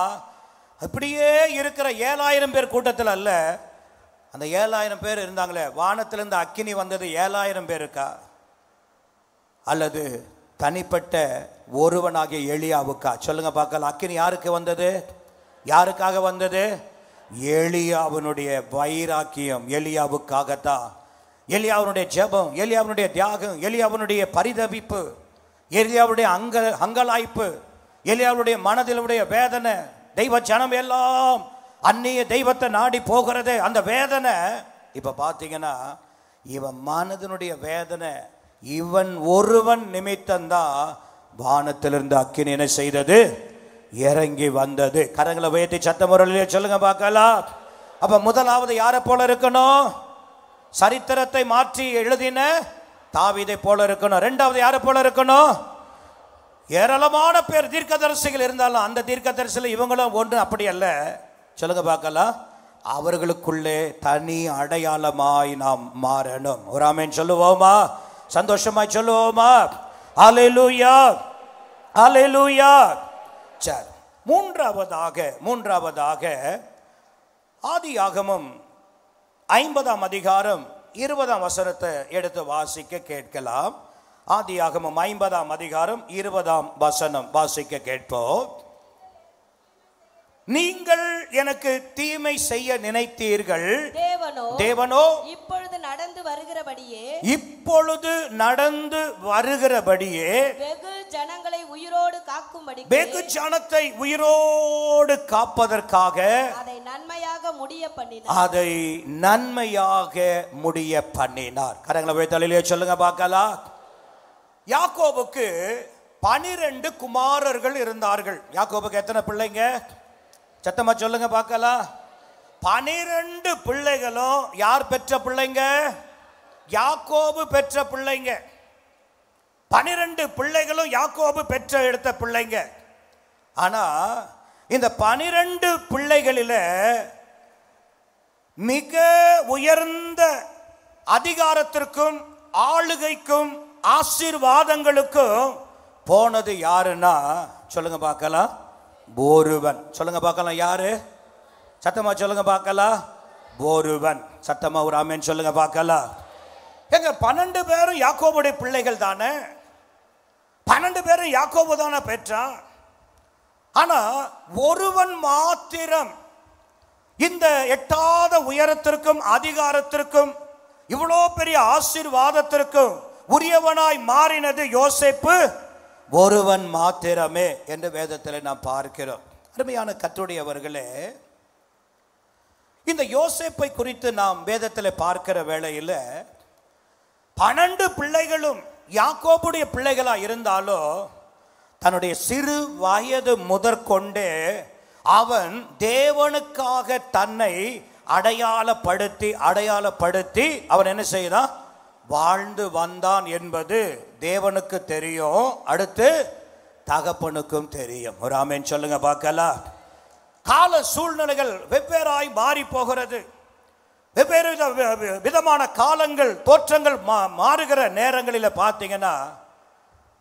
அப்படியே இருக்கிற 7000 பேர் கூட்டத்தில் அல்ல, அந்த 7000 பேர் இருந்தாங்களே, வானத்திலிருந்து அக்கினி வந்தது 7000 பேருக்கா, அல்லது தனிப்பட்ட ஒருவனாகிய எலியாவுக்கா? சொல்லுங்க பார்க்கலாம். அக்கினி யாருக்கு வந்தது? யாருக்காக வந்தது? எலியாவுடைய வைராக்கியம் எலியாவுக்காகத்தான். எலியாவுடைய ஜெபம், எலியாவுடைய தியாகம், எலியாவுடைய பரிதவிப்பு, எலியாவுடைய அங்கலாய்ப்பு, எலியாவுடைய மனதிலுடைய வேதனை, தெய்வ ஜனம் எல்லாம் அந்நிய தெய்வத்தை நாடி போகிறது, அந்த வேதனை. இப்ப பாத்தீங்கன்னா இவன் மனதினுடைய வேதனை, இவன் ஒருவன் நிமித்தம்தான் வானத்திலிருந்து அக்கினி என்ன செய்தது? இறங்கி வந்தது. கரங்களை உயர்த்தி சத்தமுறையிலே சொல்லுங்க பார்க்கலாம். அப்ப முதலாவது யாரை போல இருக்கணும்? சரித்திரத்தை மாற்றி எழுதின தாவீதை போல இருக்கணும். இரண்டாவது யாரை போல இருக்கணும்? ஏராளமான பேர் தீர்க்கதரிசிகள் இருந்தாலும் அந்த தீர்க்கதரிசிகள் இவங்களும் ஒன்று அப்படி அல்ல. சொல்லுங்க பார்க்கலாம். அவர்களுக்குள்ளே தனி அடையாளமாய் நாம் மாறணும். ஒரு ஆமென் சொல்லுவோமா? சந்தோஷமாய் சொல்லுவோமா? அல்லேலூயா, அல்லேலூயா. சரி, மூன்றாவதாக ஆதியாகமம் 50ஆம் அதிகாரம் 20ஆம் வசனத்தை எடுத்து வாசிக்க கேட்கலாம். ஆதியாகமம் 50ஆம் அதிகாரம் 20ஆம் வசனம் வாசிக்க கேட்போம். நீங்கள் எனக்கு தீமை செய்ய நினைத்தீர்கள், தேவனோ இப்பொழுது நடந்து வருகிறபடியே வெகு ஜனங்களை உயிரோடு காப்பதற்காக அதை நன்மையாக முடிய பண்ணினார். கரங்களை வைத்தலையிலே சொல்லுங்க பார்க்கலாம். யாக்கோபுக்கு 12 குமாரர்கள் இருந்தார்கள். யாக்கோபுக்கு எத்தனை பிள்ளைங்க? சத்தமா சொல்லுங்க பார்க்கலாம். 12 பிள்ளைகளும் யார் பெற்ற பிள்ளைங்க? யாக்கோபு பெற்ற பிள்ளைங்க. 12 பிள்ளைகளும் யாக்கோபு பெற்ற எடுத்த பிள்ளைங்க. ஆனா இந்த 12 பிள்ளைகளில மிக உயர்ந்த அதிகாரத்திற்கும் ஆளுகைக்கும் ஆசீர்வாதங்களுக்கும் போனது யாருன்னா சொல்லுங்க பார்க்கலாம், ஒருவன். சொல்லுங்க பார்க்கலாம், யாரு? சத்தமா சொல்லுங்க பார்க்கலாம், ஒருவன். சத்தமா ஒரு ஆமென் சொல்லுங்க பார்க்கலாம். எங்க 12 பேரும் யாக்கோபுடைய பிள்ளைகள் தானே, 12 பேரும் யாக்கோபு தானே பெற்றான். ஆனா ஒருவன் மாத்திரம் இந்த எட்டாத உயரத்திற்கும் அதிகாரத்திற்கும் இவ்வளோ பெரிய ஆசீர்வாதத்திற்கும் உரியவனாய் மாறினது யோசேப்பு ஒருவன் மாத்திரமே என்று வேதத்தில் நாம் பார்க்கிறோம். அருமையான கர்த்தருடையவர்களே, இந்த யோசேப்பை குறித்து நாம் வேதத்தில் பார்க்கிற வேளையில் 12 பிள்ளைகளும் யாக்கோபுடைய பிள்ளைகளா இருந்தாலும் தன்னுடைய சிறு வயது முதற்கொண்டே அவன் தேவனுக்காக தன்னை அடையாளப்படுத்தி அவன் என்ன செய்தான்? வாழ்ந்து வந்தான் என்பது தேவனுக்கு தெரியும், அடுத்து தகப்பனுக்கும் தெரியும். ஒரு ஆமென் சொல்லுங்க பார்க்கலாம். கால சூழ்நிலைகள் வெவ்வேறாய் மாறி போகிறது. வெவ்வேறு விதமான காலங்கள் தோற்றங்கள் மாறுகிற நேரங்களில் பார்த்தீங்கன்னா,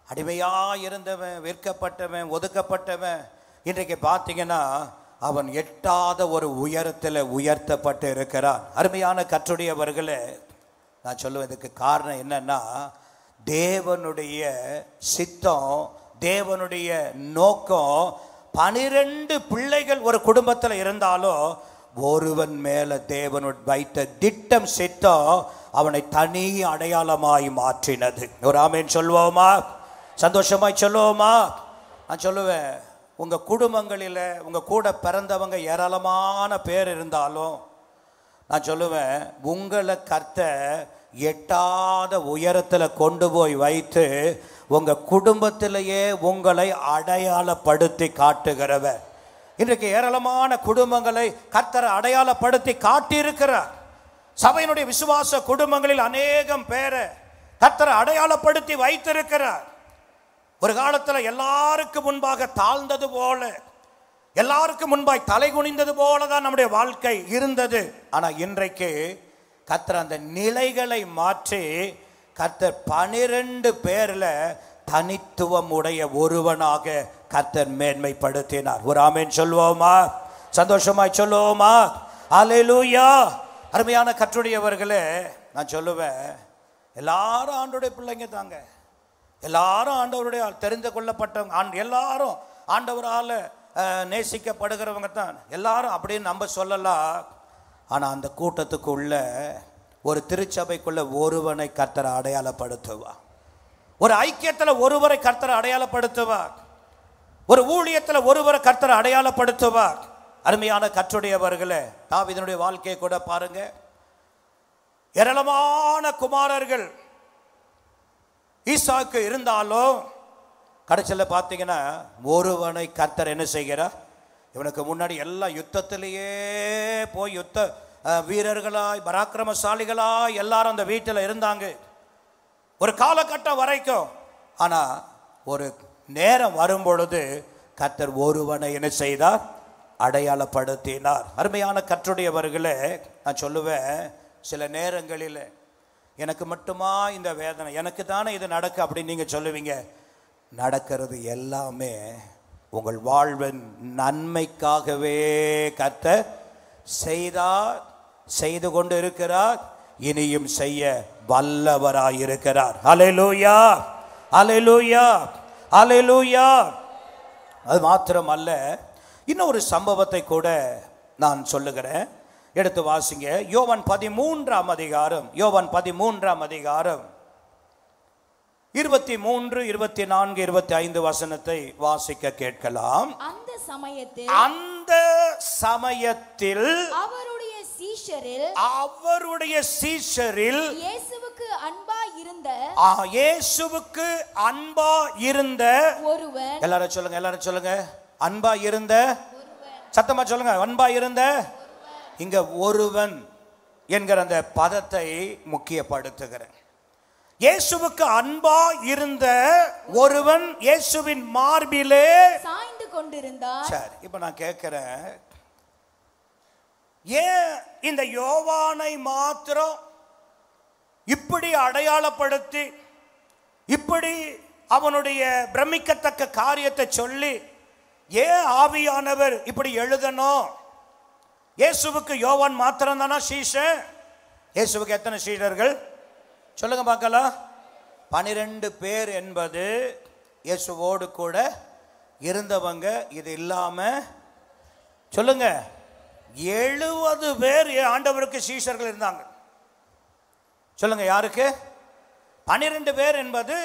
அடிமையா இருந்தவன், விற்கப்பட்டவன், ஒதுக்கப்பட்டவன் இன்றைக்கு பார்த்தீங்கன்னா அவன் எட்டாத ஒரு உயரத்தில் உயர்த்தப்பட்டு இருக்கிறான். அருமையான கர்த்தருடையவர்களே, நான் சொல்லுவதற்கு காரணம் என்னன்னா, தேவனுடைய சித்தம், தேவனுடைய நோக்கம் 12 பிள்ளைகள் ஒரு குடும்பத்தில் இருந்தாலும் ஒருவன் மேல தேவன் வைத்த திட்டம் சித்தம் அவனை தனி அடையாளமாய் மாற்றினது. ஒரு ஆமென் சொல்லுவோமா? சந்தோஷமாய் சொல்லுவோமா? நான் சொல்லுவேன், உங்க குடும்பங்களில் உங்க கூட பிறந்தவங்க ஏராளமான பேர் இருந்தாலும் நான் சொல்லுவேன், உங்களை கர்த்தர் எட்டாத உயரத்தில் கொண்டு போய் வைத்து உங்க குடும்பத்திலேயே உங்களை அடையாளப்படுத்தி காட்டுகிறவர். இன்றைக்கு ஏராளமான குடும்பங்களை கர்த்தர் அடையாளப்படுத்தி காட்டியிருக்கிறார். சபையினுடைய விசுவாச குடும்பங்களில் அநேகம் பேரை கர்த்தர் அடையாளப்படுத்தி வைத்திருக்கிறார். ஒரு காலத்தில் எல்லாருக்கும் முன்பாக தாழ்ந்தது போல, எல்லாருக்கும் முன்பாய் தலை குனிந்தது போல தான் நம்முடைய வாழ்க்கை இருந்தது. ஆனால் இன்றைக்கு கர்த்தர் அந்த நிலைகளை மாற்றி கர்த்தர் 12 பேர்ல தனித்துவம் உடைய ஒருவனாக கர்த்தர் மேன்மைப்படுத்தினார். ஒரு ஆமென் சொல்லுவோமா? சந்தோஷமாய் சொல்லுவோமா? அல்லேலூயா. அருமையான கர்த்தருடையவர்களே, நான் சொல்லுவேன், எல்லாரும் ஆண்டவருடைய பிள்ளைங்க தாங்க, எல்லாரும் ஆண்டவருடைய தெரிந்து கொள்ளப்பட்டவங்க, எல்லாரும் ஆண்டவரால் நேசிக்கப்படுகிறவங்க தான் எல்லாரும் அப்படின்னு நம்ம சொல்லலாம். ஆனால் அந்த கூட்டத்துக்குள்ள ஒரு திருச்சபைக்குள்ள ஒருவனை கர்த்தர் அடையாளப்படுத்துவார், ஒரு ஐக்கியத்தில் ஒருவரை கர்த்தர் அடையாளப்படுத்துவார், ஒரு ஊழியத்தில் ஒருவரை கர்த்தர் அடையாளப்படுத்துவார். அருமையான கர்த்தருடையவர்களே, தாவீதுடைய வாழ்க்கையை கூட பாருங்க. ஏராளமான குமாரர்கள் ஈசாக்கு இருந்தாலும் கடைசியில் பார்த்தீங்கன்னா ஒருவனை கர்த்தர் என்ன செய்கிறார்? இவனுக்கு முன்னாடி எல்லாம் யுத்தத்திலேயே போய் யுத்த வீரர்களாய் பராக்கிரமசாலிகளாய் எல்லாரும் அந்த வீட்டில் இருந்தாங்க ஒரு காலகட்டம் வரைக்கும். ஆனால் ஒரு நேரம் வரும்பொழுது கர்த்தர் ஒருவனை என்ன செய்தார்? அடையாளப்படுத்தினார். அருமையான கர்த்தருடையவர்களே, நான் சொல்லுவேன், சில நேரங்களில் எனக்கு மட்டுமா இந்த வேதனை, எனக்கு தானே இது நடக்கு அப்படின்னு நீங்கள் சொல்லுவீங்க. நடக்கிறது எல்லாமே உங்கள் வாழ்வின் நன்மைக்காகவே கர்த்தர் செய்தார், செய்து கொண்டு இருக்கிறார், இனியும் செய்ய வல்லவராயிருக்கிறார். அல்லேலூயா, அல்லேலூயா, அல்லேலூயா. அது மாத்திரமல்ல, இன்னொரு சம்பவத்தை கூட நான் சொல்லுகிறேன், எடுத்து வாசிங்க. யோவான் 13ஆம் அதிகாரம், யோவான் 13ஆம் அதிகாரம் 23, 24, 25 வசனத்தை வாசிக்க கேட்கலாம். அந்த சமயத்தில் அவருடைய சீஷரில் இயேசுவுக்கு அன்பா இருந்த ஒருவன், எல்லாரும் சொல்லுங்க, எல்லாரும் சொல்லுங்க, அன்பா இருந்த, சத்தமா சொல்லுங்க, அன்பா இருந்த. இங்க ஒருவன் என்கிற அந்த பதத்தை முக்கியப்படுத்துகிறேன். இயேசுவுக்கு அன்பா இருந்த ஒருவன் இயேசுவின் மார்பிலே சாய்ந்து கொண்டிருந்தார். சரி, இப்ப நான் கேட்கிறேன், ஏன் இந்த யோவானை மாத்திரம் இப்படி அடையாளப்படுத்தி, இப்படி அவனுடைய பிரமிக்கத்தக்க காரியத்தை சொல்லி, ஏன் ஆவியானவர் இப்படி எழுதணும்? இயேசுவுக்கு யோவான் மாத்திரம் தானா சீஷன்? இயேசுவுக்கு எத்தனை சீடர்கள் சொல்லுங்க பார்க்கலாம்? 12 பேர் என்பது இயேசுவோடு கூட இருந்தவங்க. இது இல்லாம சொல்லுங்க 70 பேர் ஆண்டவருக்கு சீஷர்கள் இருந்தாங்க. சொல்லுங்க, யாருக்கு? 12 பேர் என்பது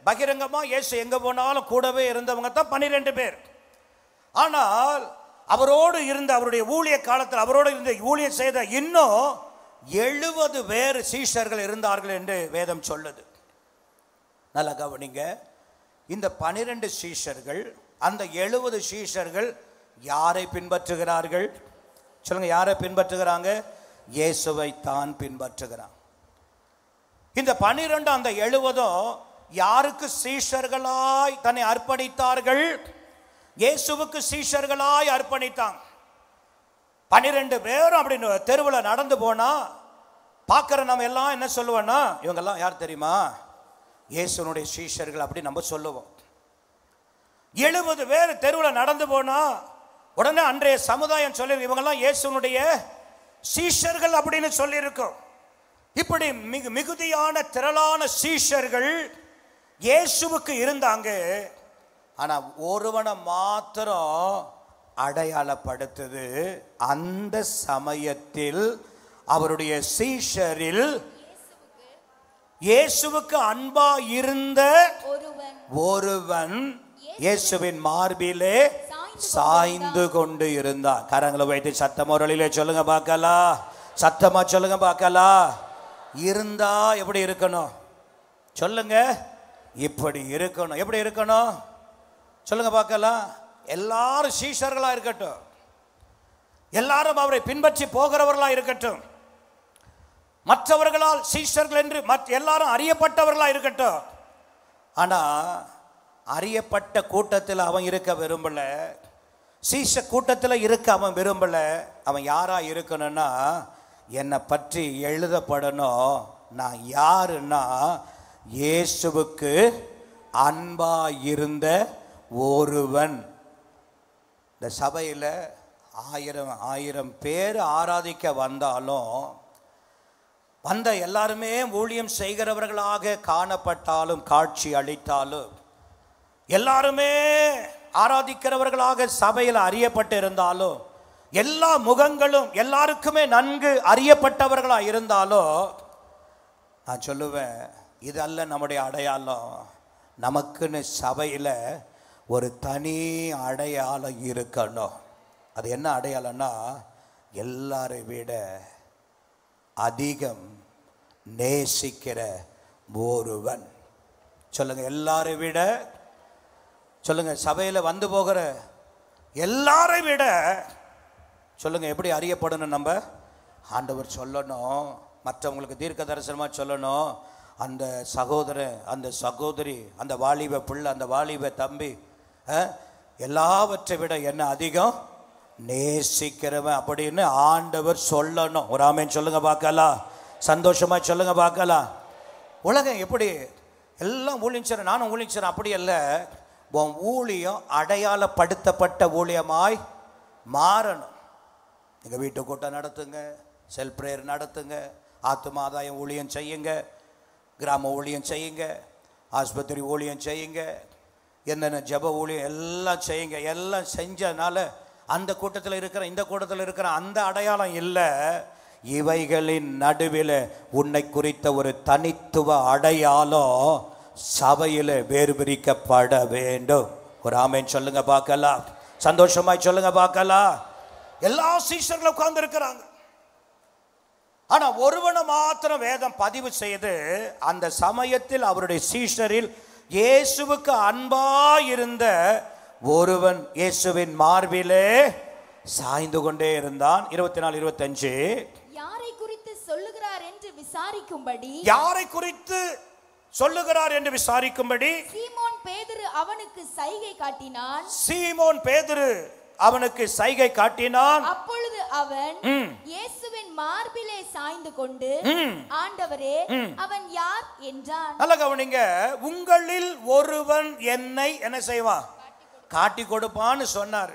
பகிரங்கமா இயேசு எங்க போனாலும் கூடவே இருந்தவங்க தான் 12 பேர். ஆனால் அவரோடு இருந்த, அவருடைய ஊழிய காலத்தில் அவரோடு இருந்த, ஊழியம் செய்த இன்னும் 70 பேர் சீஷர்கள் இருந்தார்கள் என்று வேதம் சொல்லுது. நல்லா கவனிங்க. இந்த 12 சீஷர்கள், அந்த 70 சீஷர்கள் யாரை பின்பற்றுகிறார்கள்? சொல்லுங்க, யாரை பின்பற்றுகிறாங்க? இயேசுவை தான் பின்பற்றுகிறாங்க. இந்த 12 அந்த 70 யாருக்கு சீஷர்களாய் தன்னை அர்ப்பணித்தார்கள்? இயேசுவுக்கு சீஷர்களாய் அர்ப்பணித்தாங்க. 12 பேரும் அப்படின்னு தெருவில் நடந்து போனா பார்க்குற நம்ம எல்லாம் என்ன சொல்லுவோன்னா, இவங்கெல்லாம் யார் தெரியுமா? இயேசுனுடைய சீஷர்கள் அப்படி நம்ம சொல்லுவோம். 70 பேர் தெருவில் நடந்து போனா உடனே அன்றைய சமுதாயம் சொல்லி இவங்கெல்லாம் இயேசுனுடைய சீஷர்கள் அப்படின்னு சொல்லியிருக்கோம். இப்படி மிகுதியான திரளான சீஷர்கள் இயேசுவுக்கு இருந்தாங்க. ஆனா ஒருவனை மாத்திரம் அடையாளப்படுத்துது. அந்த சமயத்தில் அவருடைய சீஷரில் இயேசுவுக்கு அன்பா இருந்த ஒருவன் இயேசுவின் மார்பிலே சாய்ந்து கொண்டு இருந்தான். கரங்களை வைத்து சத்தமொரலிலே சொல்லுங்க பார்க்கலாம், சத்தமா சொல்லுங்க பார்க்கலாம். இருந்தா எப்படி இருக்கணும் சொல்லுங்க? இப்படி இருக்கணும். எப்படி இருக்கணும் சொல்லுங்க பார்க்கலாம். எல்லாரும் சீஷர்களா இருக்கட்டும், எல்லாரும் அவரை பின்பற்றி போகிறவர்களா இருக்கட்டும், மற்றவர்களால் சீஷர்கள் என்று எல்லாரும் அறியப்பட்டவர்களா இருக்கட்டும். ஆனா அறியப்பட்ட கூட்டத்தில் அவன் இருக்க விரும்பல, சீஷ கூட்டத்தில் இருக்க அவன் விரும்பல. அவன் யாரா இருக்கணும்னா, என்னை பற்றி எழுதப்படணும், நான் யாருன்னா இயேசுவுக்கு அன்பா இருந்த ஒருவன். இந்த சபையில் 1000 பேர் ஆராதிக்க வந்தாலும், வந்த எல்லாருமே ஊழியம் செய்கிறவர்களாக காணப்பட்டாலும், காட்சி அளித்தாலும், எல்லாருமே ஆராதிக்கிறவர்களாக சபையில் அறியப்பட்டு இருந்தாலும், எல்லா முகங்களும் எல்லாருக்குமே நன்கு அறியப்பட்டவர்களாக இருந்தாலும், நான் சொல்லுவேன், இது அல்ல நம்முடைய அடையாளம். நமக்குன்னு சபையில் ஒரு தனி அடையாளம் இருக்கணும். அது என்ன அடையாளம்னா, எல்லாரை விட அதிகம் நேசிக்கிற ஒருவன். சொல்லுங்க, எல்லாரை விட சொல்லுங்க. சபையில் வந்து போகிற எல்லாரை விட சொல்லுங்க, எப்படி அறியப்படணும்? நம்ம ஆண்டவர் சொல்லணும், மற்றவங்களுக்கு தீர்க்க தரிசனமாக சொல்லணும், அந்த சகோதரன், அந்த சகோதரி, அந்த வாலிப பிள்ளை, அந்த வாலிப தம்பி எல்லாவற்றை விட என்ன அதிகம் நேசிக்கிறவன் அப்படின்னு ஆண்டவர் சொல்லணும். ஒரு ஆமென் சொல்லுங்க பார்க்கலாம். சந்தோஷமா சொல்லுங்க பார்க்கலாம். உலகம் எப்படி எல்லாம் ஊழியர், நானும் ஊழியர் அப்படி அல்ல. உன் ஊழியம் அடையாளப்படுத்தப்பட்ட ஊழியமாய் மாறணும். எங்கள் வீட்டு கூட்டம் நடத்துங்க, செல்ஃப் ப்ரேயர் நடத்துங்க, ஆத்துமாதாயம் ஊழியம் செய்யுங்க, கிராம ஊழியம் செய்யுங்க, ஆஸ்பத்திரி ஊழியம் செய்யுங்க, என்னென்ன ஜப ஊழியம் எல்லாம் செய்யுங்க. எல்லாம் செஞ்சனால அந்த கூட்டத்தில் இருக்கிற இந்த கூட்டத்தில் இருக்கிற அந்த அடையாளம் இல்லை. இவைகளின் நடுவில் உன்னை குறித்த ஒரு தனித்துவ அடையாளம் சபையில் வேறு பிரிக்கப்பட வேண்டும். ஒரு ஆமென் சொல்லுங்க பார்க்கலாம். சந்தோஷமாய் சொல்லுங்க பார்க்கலாம். எல்லா சீஷர்களும் உட்கார்ந்து இருக்கிறாங்க. ஆனா ஒருவனை மாத்திரம் வேதம் பதிவு செய்து அந்த சமயத்தில் அவருடைய சீஷரில் இயேசுவுக்கு அன்பாயிருந்த ஒருவன் இயேசுவின் மார்பிலே சாய்ந்து கொண்டே இருந்தான். 24, 25. யாரை குறித்து சொல்லுகிறார் என்று விசாரிக்கும்படி, யாரை குறித்து சொல்லுகிறார் என்று விசாரிக்கும்படி சீமோன் பேதுரு அவனுக்கு சைகை காட்டினான். சீமோன் பேதுரு அவனுக்கு சைகை காட்டினான். அப்பொழுது அவன் இயேசுவின் மார்பிலே சாய்ந்து கொண்டு, ஆண்டவரே, அவன் யார் என்றான். நல்ல கவனிங்க. உங்களில் ஒருவன் என்னை என்ன செய்வான்? காட்டி கொடுப்பான்னு சொன்னார்.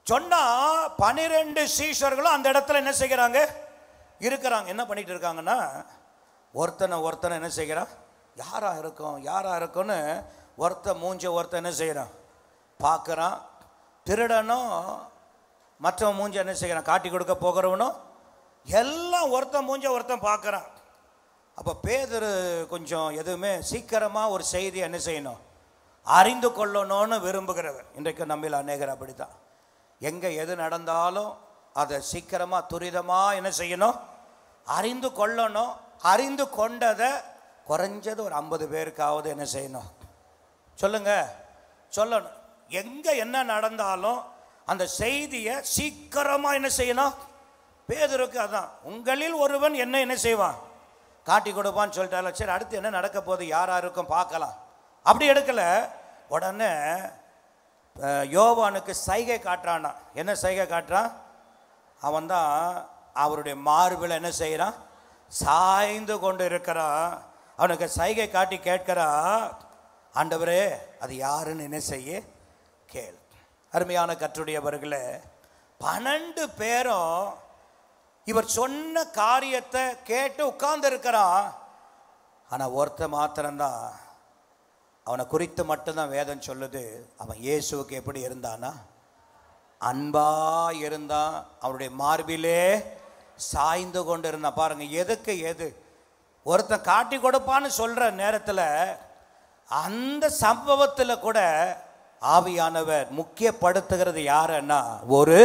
சொன்னா 12 சீஷர்களும் அந்த இடத்துல என்ன செய்கிறாங்க? இருக்கிறாங்க. என்ன பண்ணிட்டு இருக்காங்கன்னா, ஒருத்தனை என்ன செய்கிறான்? யாரா இருக்கும் யாரா இருக்கும்னு மூஞ்ச ஒருத்தன் என்ன செய்கிறான்? பார்க்குறான். திருடனும் மற்றவன் மூஞ்ச என்ன செய்கிறான்? காட்டி கொடுக்க போகிறவனும் எல்லாம் ஒருத்தன் பார்க்குறான். அப்போ பேதுரு கொஞ்சம் எதுவுமே சீக்கிரமாக ஒரு செய்தி என்ன செய்யணும்? அறிந்து கொள்ளணும்னு விரும்புகிறவர். இன்றைக்கு நம்மில் அநேகர் அப்படித்தான். எங்கே எது நடந்தாலும் அதை சீக்கிரமாக துரிதமாக என்ன செய்யணும்? அறிந்து கொள்ளணும். அறிந்து கொண்டதை குறைஞ்சது ஒரு 50 பேருக்காவது என்ன செய்யணும்? சொல்லணும். எங்கே என்ன நடந்தாலும் அந்த செய்தியை சீக்கிரமாக என்ன செய்யணும்? பேதுருக்கு அதான், உங்களில் ஒருவன் என்ன செய்வான்? காட்டி கொடுப்பான்னு சொல்லிட்டால. சரி, அடுத்து என்ன நடக்க போகுது, யாரா இருக்கும் பார்க்கலாம். அப்படி எடுக்கல. உடனே யோவானுக்கு சைகை காட்டுறானா. என்ன சைகை காட்டுறான்? அவன் தான் அவருடைய மார்பில் என்ன செய்கிறான்? சாய்ந்து கொண்டு இருக்கிறான். அவனுக்கு சைகை காட்டி கேட்கிறான், ஆண்டவரே அது யாருன்னு என்ன செய்ய கேள். அருமையான கர்த்தருடையவர்களே, 12 பேரும் இவர் சொன்ன காரியத்தை கேட்டு உட்கார்ந்து இருக்கிறான். ஆனால் ஒருத்த மாத்திரம்தான், அவனை குறித்து மட்டும்தான் வேதம் சொல்லுது, அவன் இயேசுவுக்கு எப்படி இருந்தானா? அன்பா இருந்தான். அவனுடைய மார்பிலே சாய்ந்து கொண்டு இருந்தான். பாருங்க, எதுக்கு எது ஒருத்தன் காட்டி கொடுப்பான்னு சொல்ற நேரத்தில் அந்த சம்பவத்தில் கூட ஆவியானவர் முக்கியப்படுத்துகிறது யாருன்னா, ஒரு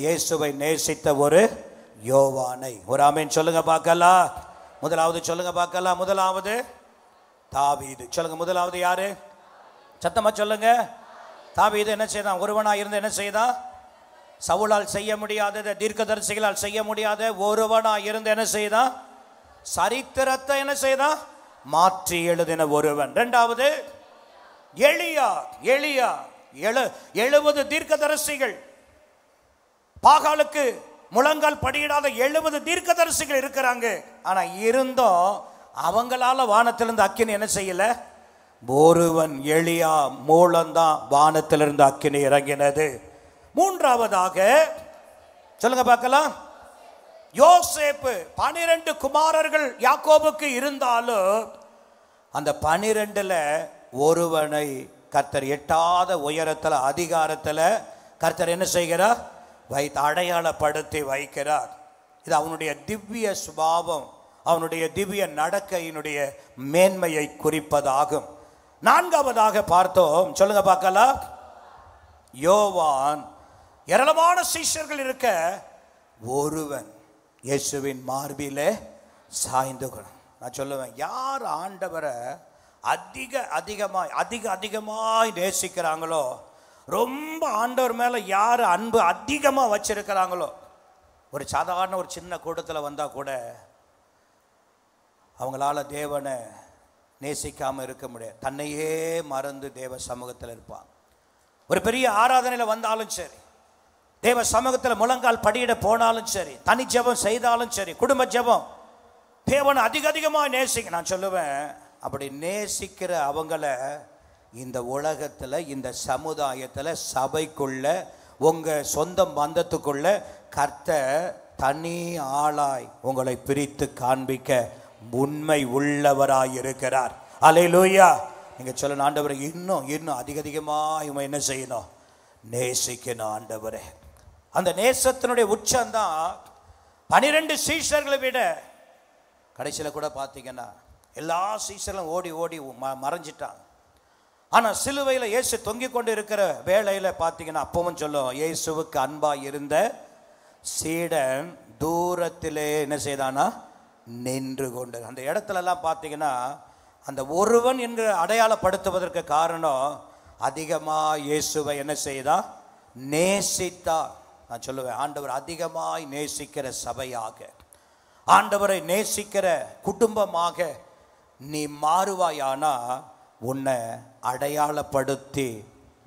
இயேசுவை நேசித்த ஒரு யோவானை. ஒரு ஆமென் சொல்லுங்க பார்க்கலாம். முதலாவது சொல்லுங்க பார்க்கலாம். முதலாவது தாவீது. சொல்லுங்க, முதலாவது யாரு? சத்தமா சொல்லுங்க. தாவீது என்ன செய்தான்? ஒருவனா இருந்து என்ன செய்தான்? சவுலால் செய்ய முடியாததை, தீர்க்கதரிசிகளால் செய்ய முடியாத ஒருவனா இருந்து என்ன செய்தான்? சரித்திரத்தை என்ன செய்தான்? மாற்றி எழுதின ஒருவன். இரண்டாவது எலியா. 70 தீர்க்கதரிசிகள், பாகாலுக்கு முழங்கால் படியிடாத 70 தீர்க்கதரிசிகள் இருக்கிறாங்க. ஆனா இருந்தும் அவங்களால வானத்திலிருந்து அக்கினி என்ன செய்யல? ஒருவன் எலியா மூலம்தான் வானத்திலிருந்து அக்கினி இறங்கினது. மூன்றாவதாக சொல்லுங்க பார்க்கலாம், யோசேப்பு. 12 குமாரர்கள் யாக்கோபுக்கு இருந்தாலும் அந்த 12ல் ஒருவனை கர்த்தர் எட்டாத உயரத்தில், அதிகாரத்தில் கர்த்தர் என்ன செய்கிறார்? அடையாளப்படுத்தி வைக்கிறார். இது அவனுடைய திவ்ய சுபாவம், அவனுடைய திவ்ய நடக்கையினுடைய மேன்மையை குறிப்பதாகும். நான்காவதாக பார்த்தோம், சொல்லுங்க பார்க்கலாம், யோவான். ஏராளமான சீஷர்கள் இருக்க ஒருவன் இயேசுவின் மார்பிலே சாய்ந்து கொள்ளும். நான் சொல்லுவேன், யார் ஆண்டவரை அதிகமாய் நேசிக்கிறாங்களோ, ரொம்ப ஆண்டவர் மேலே யார் அன்பு அதிகமாக வச்சிருக்கிறாங்களோ, ஒரு சாதாரண ஒரு சின்ன கூட்டத்தில் வந்தால் கூட அவங்களால தேவனை நேசிக்காமல் இருக்க முடியாது. தன்னையே மறந்து தேவ சமூகத்தில் இருப்பாங்க. ஒரு பெரிய ஆராதனையில் வந்தாலும் சரி, தேவ சமூகத்தில் முழங்கால் படியிட போனாலும் சரி, தனி ஜெபம் செய்தாலும் சரி, குடும்ப ஜெபம், தேவனை அதிகமாக நேசிக்க நான் சொல்லுவேன். அப்படி நேசிக்கிற அவங்கள இந்த உலகத்தில், இந்த சமுதாயத்தில், சபைக்குள்ள, உங்கள் சொந்த பந்தத்துக்குள்ள கர்த்தர் தனி ஆளாய் உங்களை பிரித்து காண்பிக்க உண்மை உள்ளவராய் இருக்கிறார். அல்லேலூயா. நீங்கள் சொல்லணும், ஆண்டவரை இன்னும் அதிகமாக என்ன செய்யணும்? நேசிக்கணும் ஆண்டவரே. அந்த நேசத்தினுடைய உச்சம்தான் 12 சீஷர்களை விட கடைசியில் கூட பார்த்தீங்கன்னா எல்லா சீஷர்களும் ஓடி ஓடி மறைஞ்சிட்டாங்க. ஆனால் சிலுவையில் இயேசு தொங்கிக் கொண்டு இருக்கிற வேளையில் பார்த்தீங்கன்னா அப்பவும் சொல்லும், இயேசுவுக்கு அன்பாக இருந்த சீடன் தூரத்திலே என்ன செய்தானா? நின்று கொண்டு. அந்த இடத்துலலாம் பார்த்தீங்கன்னா அந்த ஒருவன் என்று அடையாளப்படுத்துவதற்கு காரணம் அதிகமாக இயேசுவை என்ன செய்தா? நேசித்தா. நான் சொல்லுவேன், ஆண்டவர் அதிகமாய் நேசிக்கிற சபையாக, ஆண்டவரை நேசிக்கிற குடும்பமாக நீ மாறுவாயானா உன்னை அடையாளப்படுத்தி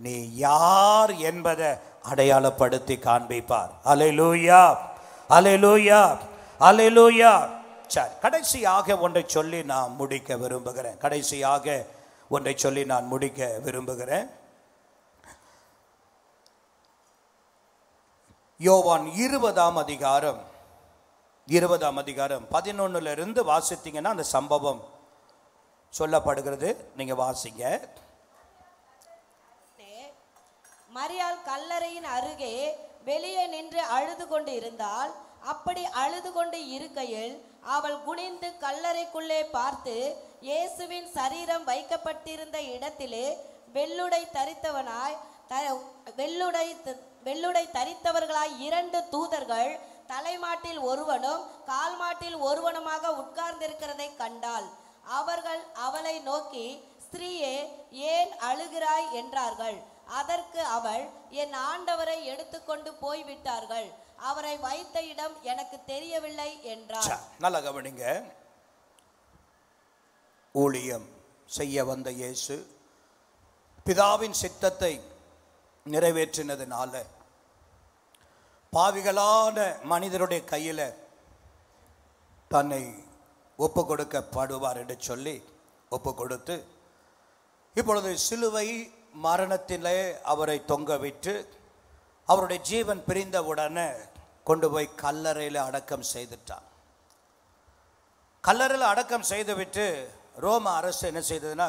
நீ யார் என்பதை அடையாளப்படுத்தி காண்பிப்பார். அல்லேலூயா, அல்லேலூயா, அல்லேலூயா. சரி, கடைசியாக ஒன்றை சொல்லி நான் முடிக்க விரும்புகிறேன். யோவான் 20ஆம் அதிகாரம் 11 வாசித்தீங்கன்னா அந்த சம்பவம் சொல்லப்படுகிறது. நீங்க வாசிங்க. மரியாள் கல்லறையின் அருகே வெளியே நின்று அழுது கொண்டு இருந்தாள். அப்படி அழுது கொண்டு இருக்கையில் அவள் குனிந்து கல்லறைக்குள்ளே பார்த்து, இயேசுவின் சரீரம் வைக்கப்பட்டிருந்த இடத்திலே வெள்ளுடை தரித்தவர்களாய் 2 தூதர்கள் தலைமாட்டில் ஒருவனும் கால்மாட்டில் ஒருவனுமாக உட்கார்ந்திருக்கிறதை கண்டாள். அவர்கள் அவளை நோக்கி, ஸ்திரீயே, ஏன் அழுகிறாய் என்றார்கள். அதற்கு அவள், என் ஆண்டவரை எடுத்துக்கொண்டு போய்விட்டார்கள், அவரை வைத்த இடம் எனக்கு தெரியவில்லை என்றார். நல்லா கவனிங்க. ஊழியம் செய்ய வந்த இயேசு பிதாவின் சித்தத்தை நிறைவேற்றினதுனால பாவிகளான மனிதருடைய கையில் தன்னை ஒப்பு கொடுக்கப்படுவார் என்று சொல்லி ஒப்பு கொடுத்து, இப்பொழுது சிலுவை மரணத்திலே அவரை தொங்க விட்டு அவருடைய ஜீவன் பிரிந்தவுடனே கொண்டு போய் கல்லறையில் அடக்கம் செய்துட்டான். கல்லறையில் அடக்கம் செய்துவிட்டு ரோம அரசு என்ன செய்ததுன்னா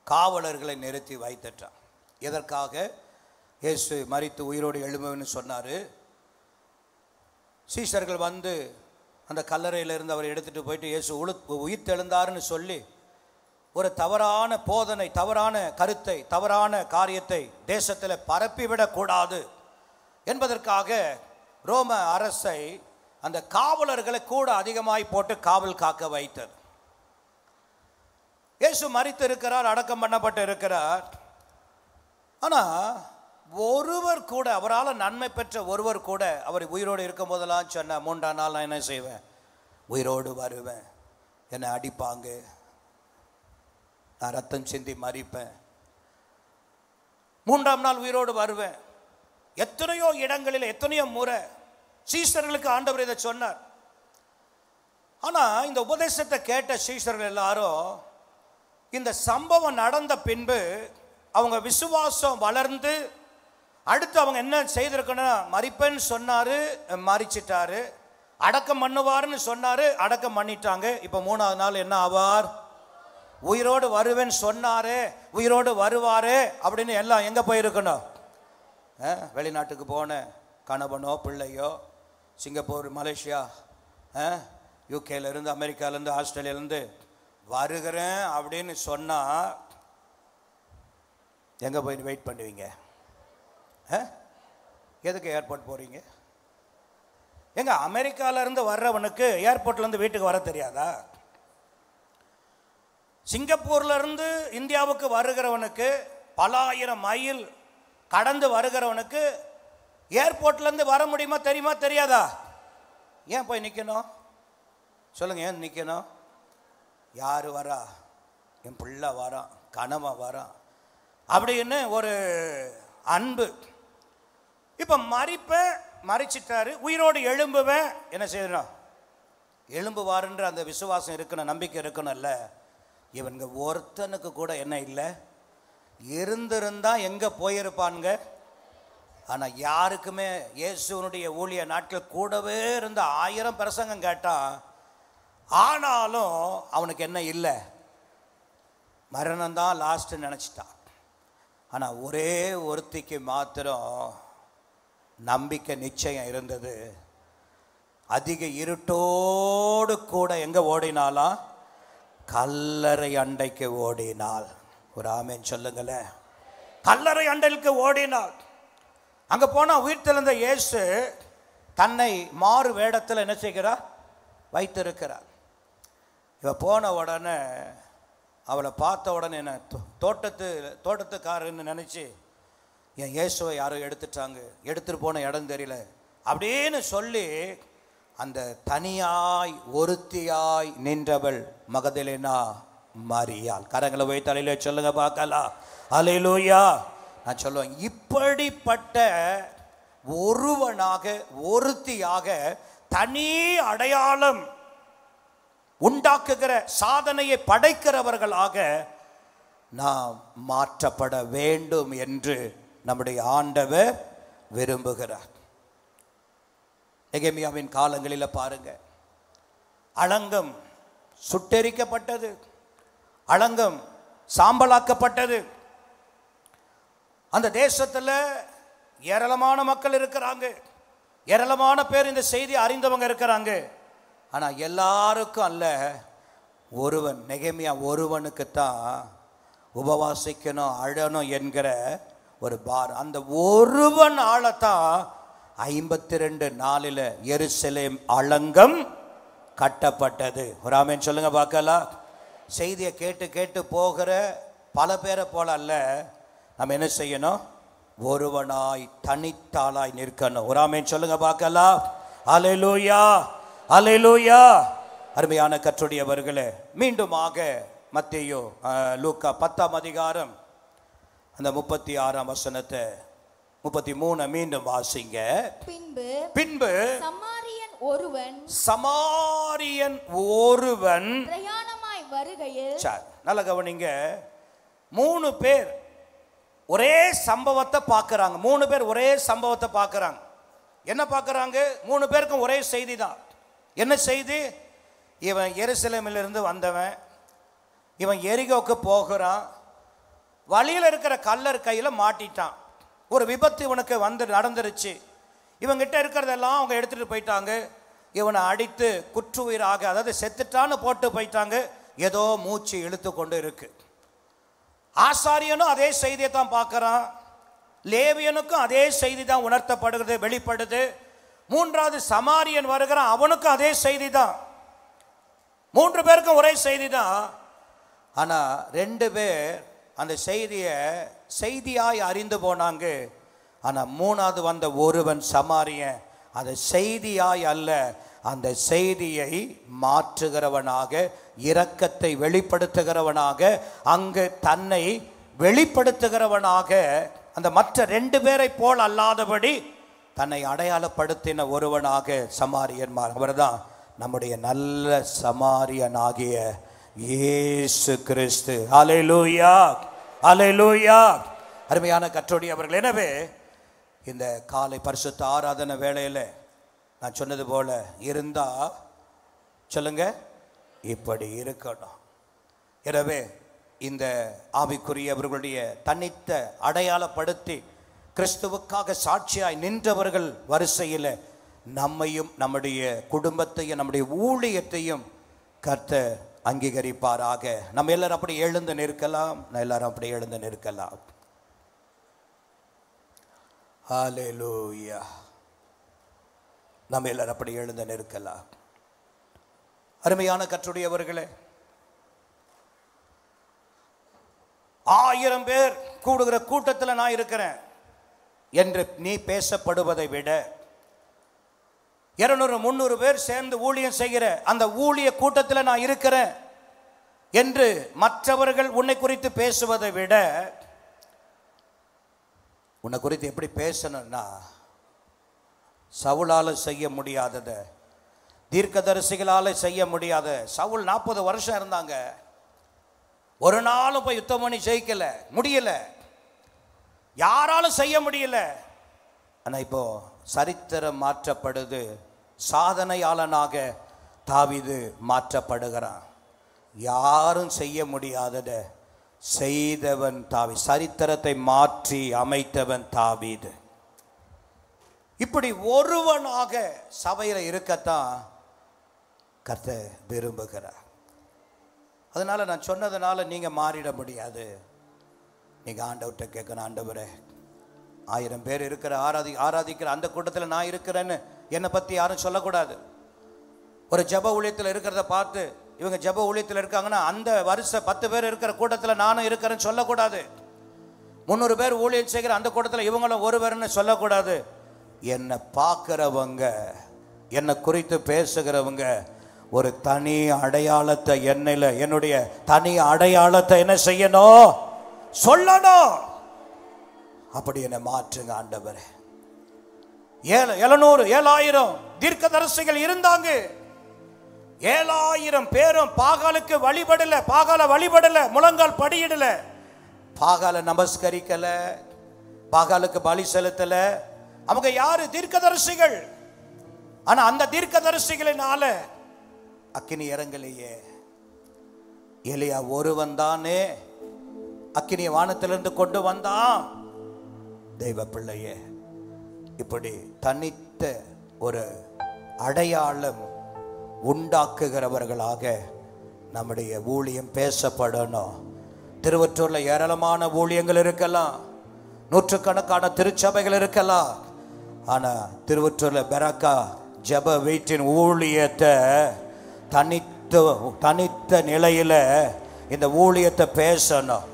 காவலர்களை நிறுத்தி வைத்துட்டான். எதற்காக? இயேசு மரித்து உயிரோடு எழும்புன்னு சொன்னார். சீஷர்கள் வந்து அந்த கல்லறையிலிருந்து அவரை எடுத்துகிட்டு போயிட்டு இயேசு உயிர் தெழுந்தாருன்னு சொல்லி ஒரு தவறான போதனை, தவறான கருத்தை, தவறான காரியத்தை தேசத்தில் பரப்பிவிடக்கூடாது என்பதற்காக ரோம அரசை அந்த காவலர்களை கூட அதிகமாய் போட்டு காவல் காக்க வைத்தது. இயேசு மரித்து இருக்கிறார், அடக்கம் பண்ணப்பட்டு இருக்கிறார். ஆனால் ஒருவர் கூட, அவரால் நன்மை பெற்ற ஒருவர் கூட அவர் உயிரோடு இருக்கும் போதெல்லாம் சொன்ன, 3ஆம் நாள் நான் என்ன செய்வேன்? உயிரோடு வருவேன். என்னை அடிப்பாங்க, நான் ரத்தம் சிந்தி மறிப்பேன், 3ஆம் நாள் உயிரோடு வருவேன். எத்தனையோ இடங்களில் எத்தனையோ முறை சீஷர்களுக்கு ஆண்டவர் இதை சொன்னார். ஆனால் இந்த உபதேசத்தை கேட்ட சீஷர்கள் எல்லாரும் இந்த சம்பவம் நடந்த பின்பு அவங்க விசுவாசம் வளர்ந்து அடுத்து அவங்க என்ன செய்திருக்கணும்? மறிப்பேன்னு சொன்னார், மறிச்சிட்டாரு. அடக்கம் பண்ணுவார்னு சொன்னார், அடக்கம் பண்ணிட்டாங்க. இப்போ 3ஆவது நாள் என்ன ஆவார்? உயிரோடு வருவேன்னு சொன்னாரு, உயிரோடு வருவாரு அப்படின்னு எல்லாம் எங்கே போயிருக்கணும்? வெளிநாட்டுக்கு போன கணவனோ பிள்ளையோ, சிங்கப்பூர், மலேசியா, யூகேலேருந்து, அமெரிக்காலேருந்து, ஆஸ்திரேலியாலேருந்து வருகிறேன் அப்படின்னு சொன்னால் எங்கே போய் வெயிட் பண்ணுவீங்க? எதுக்கு ஏர்போர்ட் போகிறீங்க? எங்க அமெரிக்காவிலேருந்து வர்றவனுக்கு ஏர்போர்ட்லேருந்து வீட்டுக்கு வர தெரியாதா? சிங்கப்பூர்லேருந்து இந்தியாவுக்கு வருகிறவனுக்கு, பல ஆயிரம் மைல் கடந்து வருகிறவனுக்கு ஏர்போர்ட்லேருந்து வர முடியுமா? தெரியுமா? தெரியாதா? ஏன் போய் நிற்கணும்? சொல்லுங்கள், ஏன் நிற்கணும்? யார் வரா? என் பிள்ளை வரான், கணவன் வரான், அப்படின்னு ஒரு அன்பு. இப்போ மறிச்சிட்டாரு, உயிரோடு எழும்புவேன் என்ன செய்யணும், எழும்புவாருன்ற அந்த விசுவாசம் இருக்கணும், நம்பிக்கை இருக்கணும்ல. இவங்க ஒருத்தனுக்கு கூட என்ன இல்லை, இருந்திருந்தா எங்கே போயிருப்பானுங்க. ஆனால் யாருக்குமே இயேசுனுடைய ஊழிய நாட்கள் கூடவே இருந்த 1000 பிரசங்கம் கேட்டான், ஆனாலும் அவனுக்கு என்ன இல்லை, மரணம்தான் லாஸ்ட்டு நினச்சிட்டான். ஆனால் ஒரே ஒருத்திக்கு மாத்திரம் நம்பிக்கை நிச்சயம் இருந்தது. அதிக இருட்டோடு கூட எங்கே ஓடினாலாம், கல்லறை அண்டைக்கு ஓடினாள். ஒரு ஆமேன் சொல்லுங்களேன். கல்லறை அண்டைக்கு ஓடினாள். அங்கே போனால் உயிர்த்தெழுந்த இயேசு தன்னை மாறு வேடத்தில் என்ன செய்கிறார், வைத்திருக்கிறார். இவ போன உடனே அவளை பார்த்த உடனே என்ன தோட்டத்துக்காரன்னு நினச்சி, என் இயேசுவை யாரோ எடுத்துட்டாங்க, எடுத்துகிட்டு போன இடம் தெரியல அப்படின்னு சொல்லி அந்த தனியாய் ஒருத்தியாய் நின்றவள் மகதலேனா மரியாள். கரங்களை போய் தலையில சொல்லுங்க பார்க்கலாம். அல்லேலூயா. நான் சொல்லுவேன், இப்படிப்பட்ட ஒருவனாக ஒருத்தியாக தனி அடையாளம் உண்டாக்குகிற சாதனையை படைக்கிறவர்களாக நாம் மாற்றப்பட வேண்டும் என்று நம்முடைய ஆண்டவர் விரும்புகிறார். நெகேமியாவின் காலங்களில் பாருங்க, அலங்கம் சுட்டெரிக்கப்பட்டது, அலங்கம் சாம்பலாக்கப்பட்டது. அந்த தேசத்தில் ஏராளமான மக்கள் இருக்கிறாங்க, ஏராளமான பேர் இந்த செய்தி அறிந்தவங்க இருக்கிறாங்க. ஆனால் எல்லாருக்கும் அல்ல, ஒருவன் நெகேமியா ஒருவனுக்குத்தான் உபவாசிக்கணும் அழணும் என்கிற ஒரு பாரம். அந்த ஒருவன் ஆளத்தான் 52 நாளில் எருசலேம் அலங்கம் கட்டப்பட்டது. ஒரு ஆமேன் சொல்லுங்க பார்க்கலாம். செய்தியை கேட்டு கேட்டு போகிற பல பேரை போல அல்ல, நம்ம என்ன செய்யணும், ஒருவனாய் தனித்தாளாய் நிற்கணும். ஒரு ஆமேன் சொல்லுங்க பார்க்கலாம். அல்லேலூயா, அல்லேலூயா. அருமையான கர்த்தருடையவர்களே, மீண்டுமாக மத்தேயு லூக்கா 10ஆம் அதிகாரம் அந்த 36ஆம் வசனத்தை 33 மீண்டும் வாசிங்க. பின்பு சமாரியன் ஒருவன் பிரயாணமாய் வருகையில், நல்ல கவனிங்க, 3 பேர் ஒரே சம்பவத்தை பார்க்கறாங்க. 3 பேர் ஒரே சம்பவத்தை பார்க்கறாங்க. என்ன பார்க்கறாங்க? 3 பேருக்கும் ஒரே செய்தி தான். என்ன செய்தி? இவன் எருசலேமிலிருந்து வந்தவன், இவன் எரிகோக்கு போகிறான், வழியில் இருக்கிற கல்லர் கையில் மாட்டிட்டான். ஒரு விபத்து இவனுக்கு நடந்துருச்சு. இவங்கிட்ட இருக்கிறதெல்லாம் அவங்க எடுத்துகிட்டு போயிட்டாங்க. இவனை அடித்து குற்றுயிராக, அதாவது செத்துட்டான்னு போட்டு போயிட்டாங்க. ஏதோ மூச்சு இழுத்து கொண்டு இருக்கு. ஆசாரியனும் அதே செய்தியை தான் பார்க்குறான், லேவியனுக்கும் அதே செய்தி தான் உணர்த்தப்படுகிறது, வெளிப்படுது. 3வது சமாரியன் வருகிறான், அவனுக்கும் அதே செய்தி தான். 3 பேருக்கும் ஒரே செய்தி தான். ஆனால் 2 பேர் அந்த செய்தியை செய்தியாய் அறிந்து போனாங்க. ஆனால் 3வது வந்த ஒருவன் சமாரியன் அந்த செய்தியாய் அல்ல, அந்த செய்தியை மாற்றுகிறவனாக, இரக்கத்தை வெளிப்படுத்துகிறவனாக, அங்கு தன்னை வெளிப்படுத்துகிறவனாக, அந்த மற்ற 2 பேரை போல் அல்லாதபடி தன்னை அடையாளப்படுத்தின ஒருவனாக சமாரியன். அவர்தான் நம்முடைய நல்ல சமாரியனாகிய இயேசு கிறிஸ்து. அல்லேலூயா, அல்லேலூயா. அருமையான கர்த்தருடையவர்களே, எனவே இந்த காலை பரிசுத்த ஆராதனை வேளையில் நான் சொன்னது போல இருந்தா சொல்லுங்க, இப்படி இருக்கணும். எனவே இந்த ஆவிக்குரியவர்களுடைய தன்னித்த அடையாளப்படுத்தி கிறிஸ்துவுக்காக சாட்சியாய் நின்றவர்கள் வரிசையில் நம்மையும் நம்முடைய குடும்பத்தையும் நம்முடைய ஊழியத்தையும் கர்த்தர் அங்கீகரிப்பாராக. நம்ம எல்லாரும் அப்படி எழுந்து நிற்கலாம். எல்லாரும் அப்படி எழுந்து நிற்கலாம். ஹல்லேலூயா. நம்ம எல்லாரும் அப்படி எழுந்து நிற்கலாம். அருமையான கர்த்தருடையவர்களே, 1000 பேர் கூடுகிற கூட்டத்தில் நான் இருக்கிறேன் என்று நீ பேசப்படுவதை விட 200-300 பேர் சேர்ந்து ஊழியம் செய்கிற அந்த ஊழிய கூட்டத்தில் நான் இருக்கிறேன் என்று மற்றவர்கள் உன்னை குறித்து பேசுவதை விட உன்னை குறித்து எப்படி பேசணும்னா, சவுலால செய்ய முடியாததை தீர்க்கதரிசிகளால செய்ய முடியாத. சவுல் 40 வருஷம் இருந்தாங்க, ஒரு நாளும் போய் யுத்தம் பண்ணி ஜெயிக்கல, முடியல, யாராலும் செய்ய முடியல. ஆனா இப்போ சரித்திரம் மாற்றப்படுது, சாதனையாளனாக தாவீது மாற்றப்படுகிறான். யாரும் செய்ய முடியாததை செய்தவன் தாவீது, சரித்திரத்தை மாற்றி அமைத்தவன் தாவீது. இப்படி ஒருவனாக சபையில் இருக்கத்தான் கர்த்தர் விரும்புகிறார். அதனால நான் சொன்னதுனால நீங்க மாறிட முடியாது. நீங்க ஆண்டவர்கிட்ட கேட்கணும், ஆண்டவரே 1000 பேர் இருக்கிற ஆராதிக்கிற அந்த கூட்டத்தில் நான் இருக்கிறேன்னு என்னை பற்றி யாரும் சொல்லக்கூடாது. ஒரு ஜப ஊழியத்தில் இருக்கிறத பார்த்து இவங்க ஜப ஊழியத்தில் இருக்காங்கன்னா அந்த வருஷ 10 பேர் இருக்கிற கூட்டத்தில் நானும் இருக்கிறேன்னு சொல்லக்கூடாது. 300 பேர் ஊழியம் செய்கிற அந்த கூட்டத்தில் இவங்களும் ஒருவர்னு சொல்லக்கூடாது. என்னை பார்க்கிறவங்க, என்னை குறித்து பேசுகிறவங்க ஒரு தனி அடையாளத்தை என்னுடைய தனி அடையாளத்தை என்ன செய்யணும், சொல்லணும். அப்படி என்னை மாற்றுங்க ஆண்டவரே. 700 7000 தீர்க்கதரிசிகள் இருந்தாங்க. 7000 பேரும் பாகாலுக்கு வழிபடல, பாகால வழிபடல, முழங்கால் படியிடல, பாகால நமஸ்கரிக்கல, பாகாலுக்கு பலி செலுத்தல. அவங்க யாரு? தீர்க்கதரிசிகள். ஆனா அந்த தீர்க்கதரிசிகளினால அக்கினி இறங்கலையே. எலியா ஒருவன் தானே அக்கினி வானத்திலிருந்து கொண்டு வந்தான். தெய்வ பிள்ளையே, இப்படி தனித்த ஒரு அடையாளம் உண்டாக்குகிறவர்களாக நம்முடைய ஊழியம் பேசப்படணும். திருவற்றூர்ல ஏராளமான ஊழியங்கள் இருக்கலாம், நூற்றுக்கணக்கான திருச்சபைகள் இருக்கலாம். ஆனா திருவற்றூர்ல பெராக்கா ஜப வீட்டின் ஊழியத்தை தனித்த நிலையில இந்த ஊழியத்தை பேசணும்.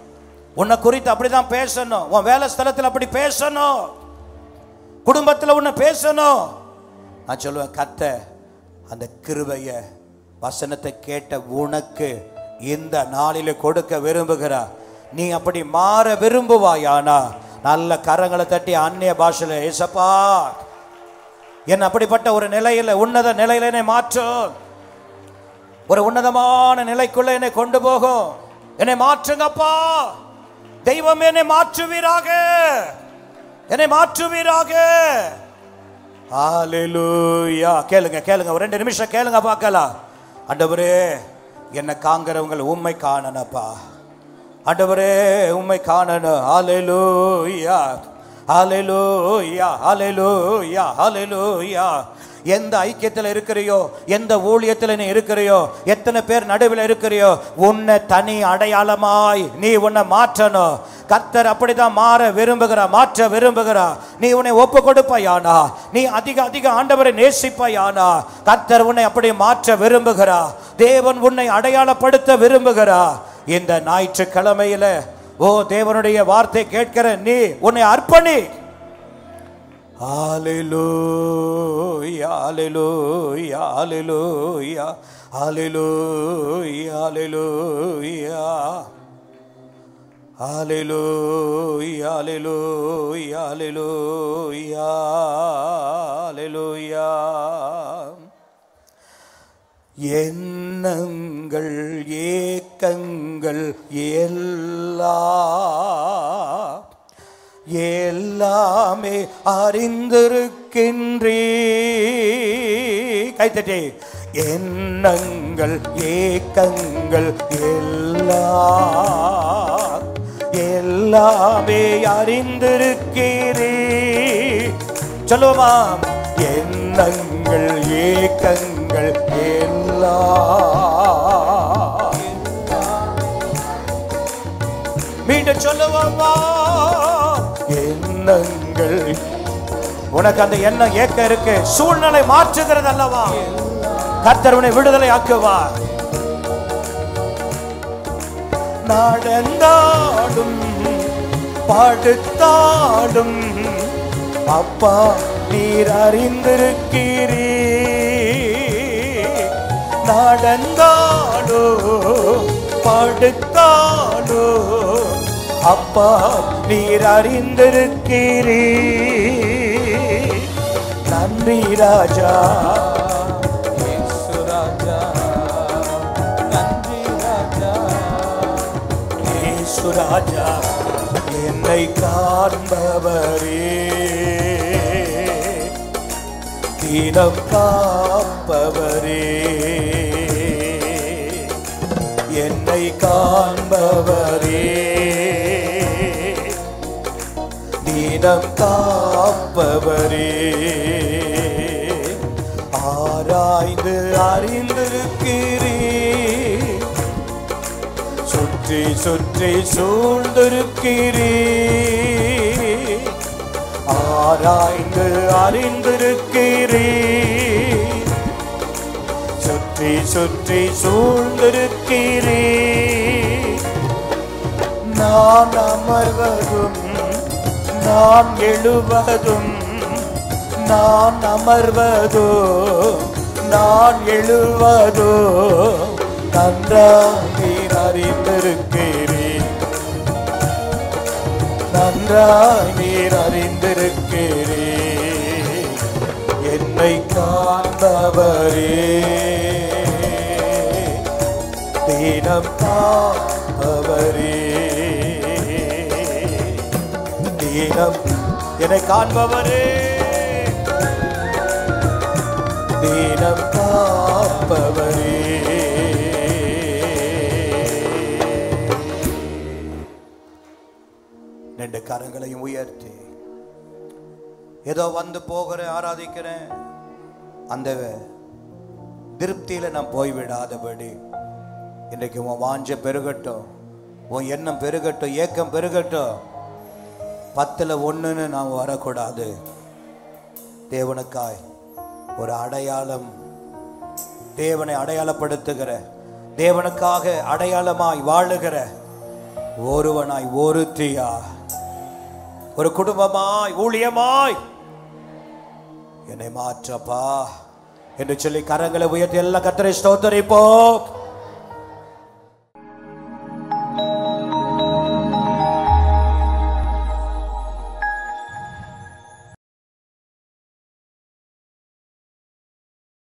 உன்னை குறித்து அப்படிதான் பேசணும். உன் வேலை ஸ்தலத்தில் அப்படி பேசணும், குடும்பத்தில் உன்னை பேசணும். நான் சொல்லுவேன், கர்த்தர் அந்த கிருபைய வசனத்தை கேட்ட உனக்கு இந்த நாளில கொடுக்க விரும்புகிறார். நீ அப்படி மாற விரும்புவாயானா நல்ல கரங்களை தட்டி அந்நிய பாஷையில, ஏசப்பா என்ன அப்படிப்பட்ட ஒரு நிலையில, உன்னத நிலையில என்னை மாற்றும், ஒரு உன்னதமான நிலைக்குள்ள என்னை கொண்டு போகும், என்னை மாற்றுங்கப்பா. தெய்வம் என்னை மாற்றுவீராக, என்னை மாற்றுவீராக. ஹல்லேலூயா. கேளுங்க கேளுங்க, ஒரு 2 நிமிஷம் கேளுங்க பார்க்கலாம். ஆண்டவரே என்னை காண்கிறவங்க உம்மை காணனப்பா. ஆண்டவரே உம்மை காணணும். ஹல்லேலூயா ஹல்லேலூயா ஹல்லேலூயா ஹல்லேலூயா. எந்த ஐக்கியத்தில் இருக்கிறியோ, எந்த ஊழியத்தில் நீ இருக்கிறியோ, எத்தனை பேர் நடுவில் இருக்கிறியோ, உன்னை தனி அடையாளமாய் நீ உன்னை மாற்றணும். கர்த்தர் அப்படிதான் மாற விரும்புகிறார், மாற்ற விரும்புகிறார். நீ உன்னை ஒப்பு கொடுப்பாயானா, நீ அதிக ஆண்டவரை நேசிப்பாயானா, கர்த்தர் உன்னை அப்படி மாற்ற விரும்புகிறார். தேவன் உன்னை அடையாளப்படுத்த விரும்புகிறார். இந்த ஞாயிற்றுக்கிழமையில தேவனுடைய வார்த்தை கேட்கிற நீ உன்னை அர்ப்பணி. ஹல்லேலூயா ஹல்லேலூயா ஹல்லேலூயா ஹல்லேலூயா ஹல்லேலூயா ஹல்லேலூயா ஹல்லேலூயா ஹல்லேலூயா ஹல்லேலூயா. எண்ணங்கள் ஏக்கங்கள் எல்லாமே அறிந்திருக்கின்றீ. கைத்தட்டி. எண்ணங்கள் ஏக்கங்கள் எல்லாமே அறிந்திருக்கிறீ. சொல்லுவோமா? எண்ணங்கள் ஏக்கங்கள் மீண்டும் சொல்லுவோமா? எண்ணங்கள். உனக்கு அந்த எண்ணம் ஏக்க இருக்கு, சூழ்நிலை மாற்றுகிறது அல்லவா? கர்த்தர் உன்னை விடுதலை ஆக்குவார். நடந்தாடும் படுத்தாடும் அப்பா நீர் அறிந்திருக்கிறீ. நடந்தாடோ படுத்தாடோ அப்பா நீர் அறிந்திருக்கிறீ. நன்றி ராஜா, இயேசு ராஜா, நன்றி ராஜா, இயேசு ராஜா என்னை காண்பவரே, தினம் காப்பவரே, என்னை காண்பவரே, தினம் காப்பவரே. ஆராய்ந்து அறிந்திருக்கிறீர், சுற்றி சுற்றி சூழ்ந்திருக்கிறீர். ஆராய்ந்து அறிந்திருக்கிறீர், சுற்றி சுற்றி சூழ்ந்திருக்கிறீர். நான் அமர்வதும் நான் எழுவதும், நான் அமர்வதோ நான் எழுவதோ நன்றாக நீர் அறிந்திருக்கிறீர். நன்றாக நீர் அறிந்திருக்கிறீர். என்னை காண்பவரே, தினம் காப்பவரே, தினம் என்னை காண்பவரே, தினம் காப்பவரே. ரெண்டு கரங்களையும் உயர்த்தி ஏதோ வந்து போகிறேன் ஆராதிக்கிறேன் அந்த திருப்தியில நான் போய்விடாதபடி இன்றைக்கு உன் வாஞ்ச பெருகட்டும், உன் எண்ணம் பெருகட்டும், ஏக்கம் பெருகட்டும். 10ல் 1ன்னு நாம் வரக்கூடாது. தேவனுக்காய் ஒரு அடையாளம், தேவனை அடையாளப்படுத்துகிற, தேவனுக்காக அடையாளமாய் வாழுகிற ஒருவனாய் ஒருத்தியா, ஒரு குடும்பமாய் ஊழியமாய் என்னை மாற்றப்பா என்று சொல்லி கரங்களை உயர்த்தி எல்லா கர்த்தரை ஸ்தோத்திரிப்போம்.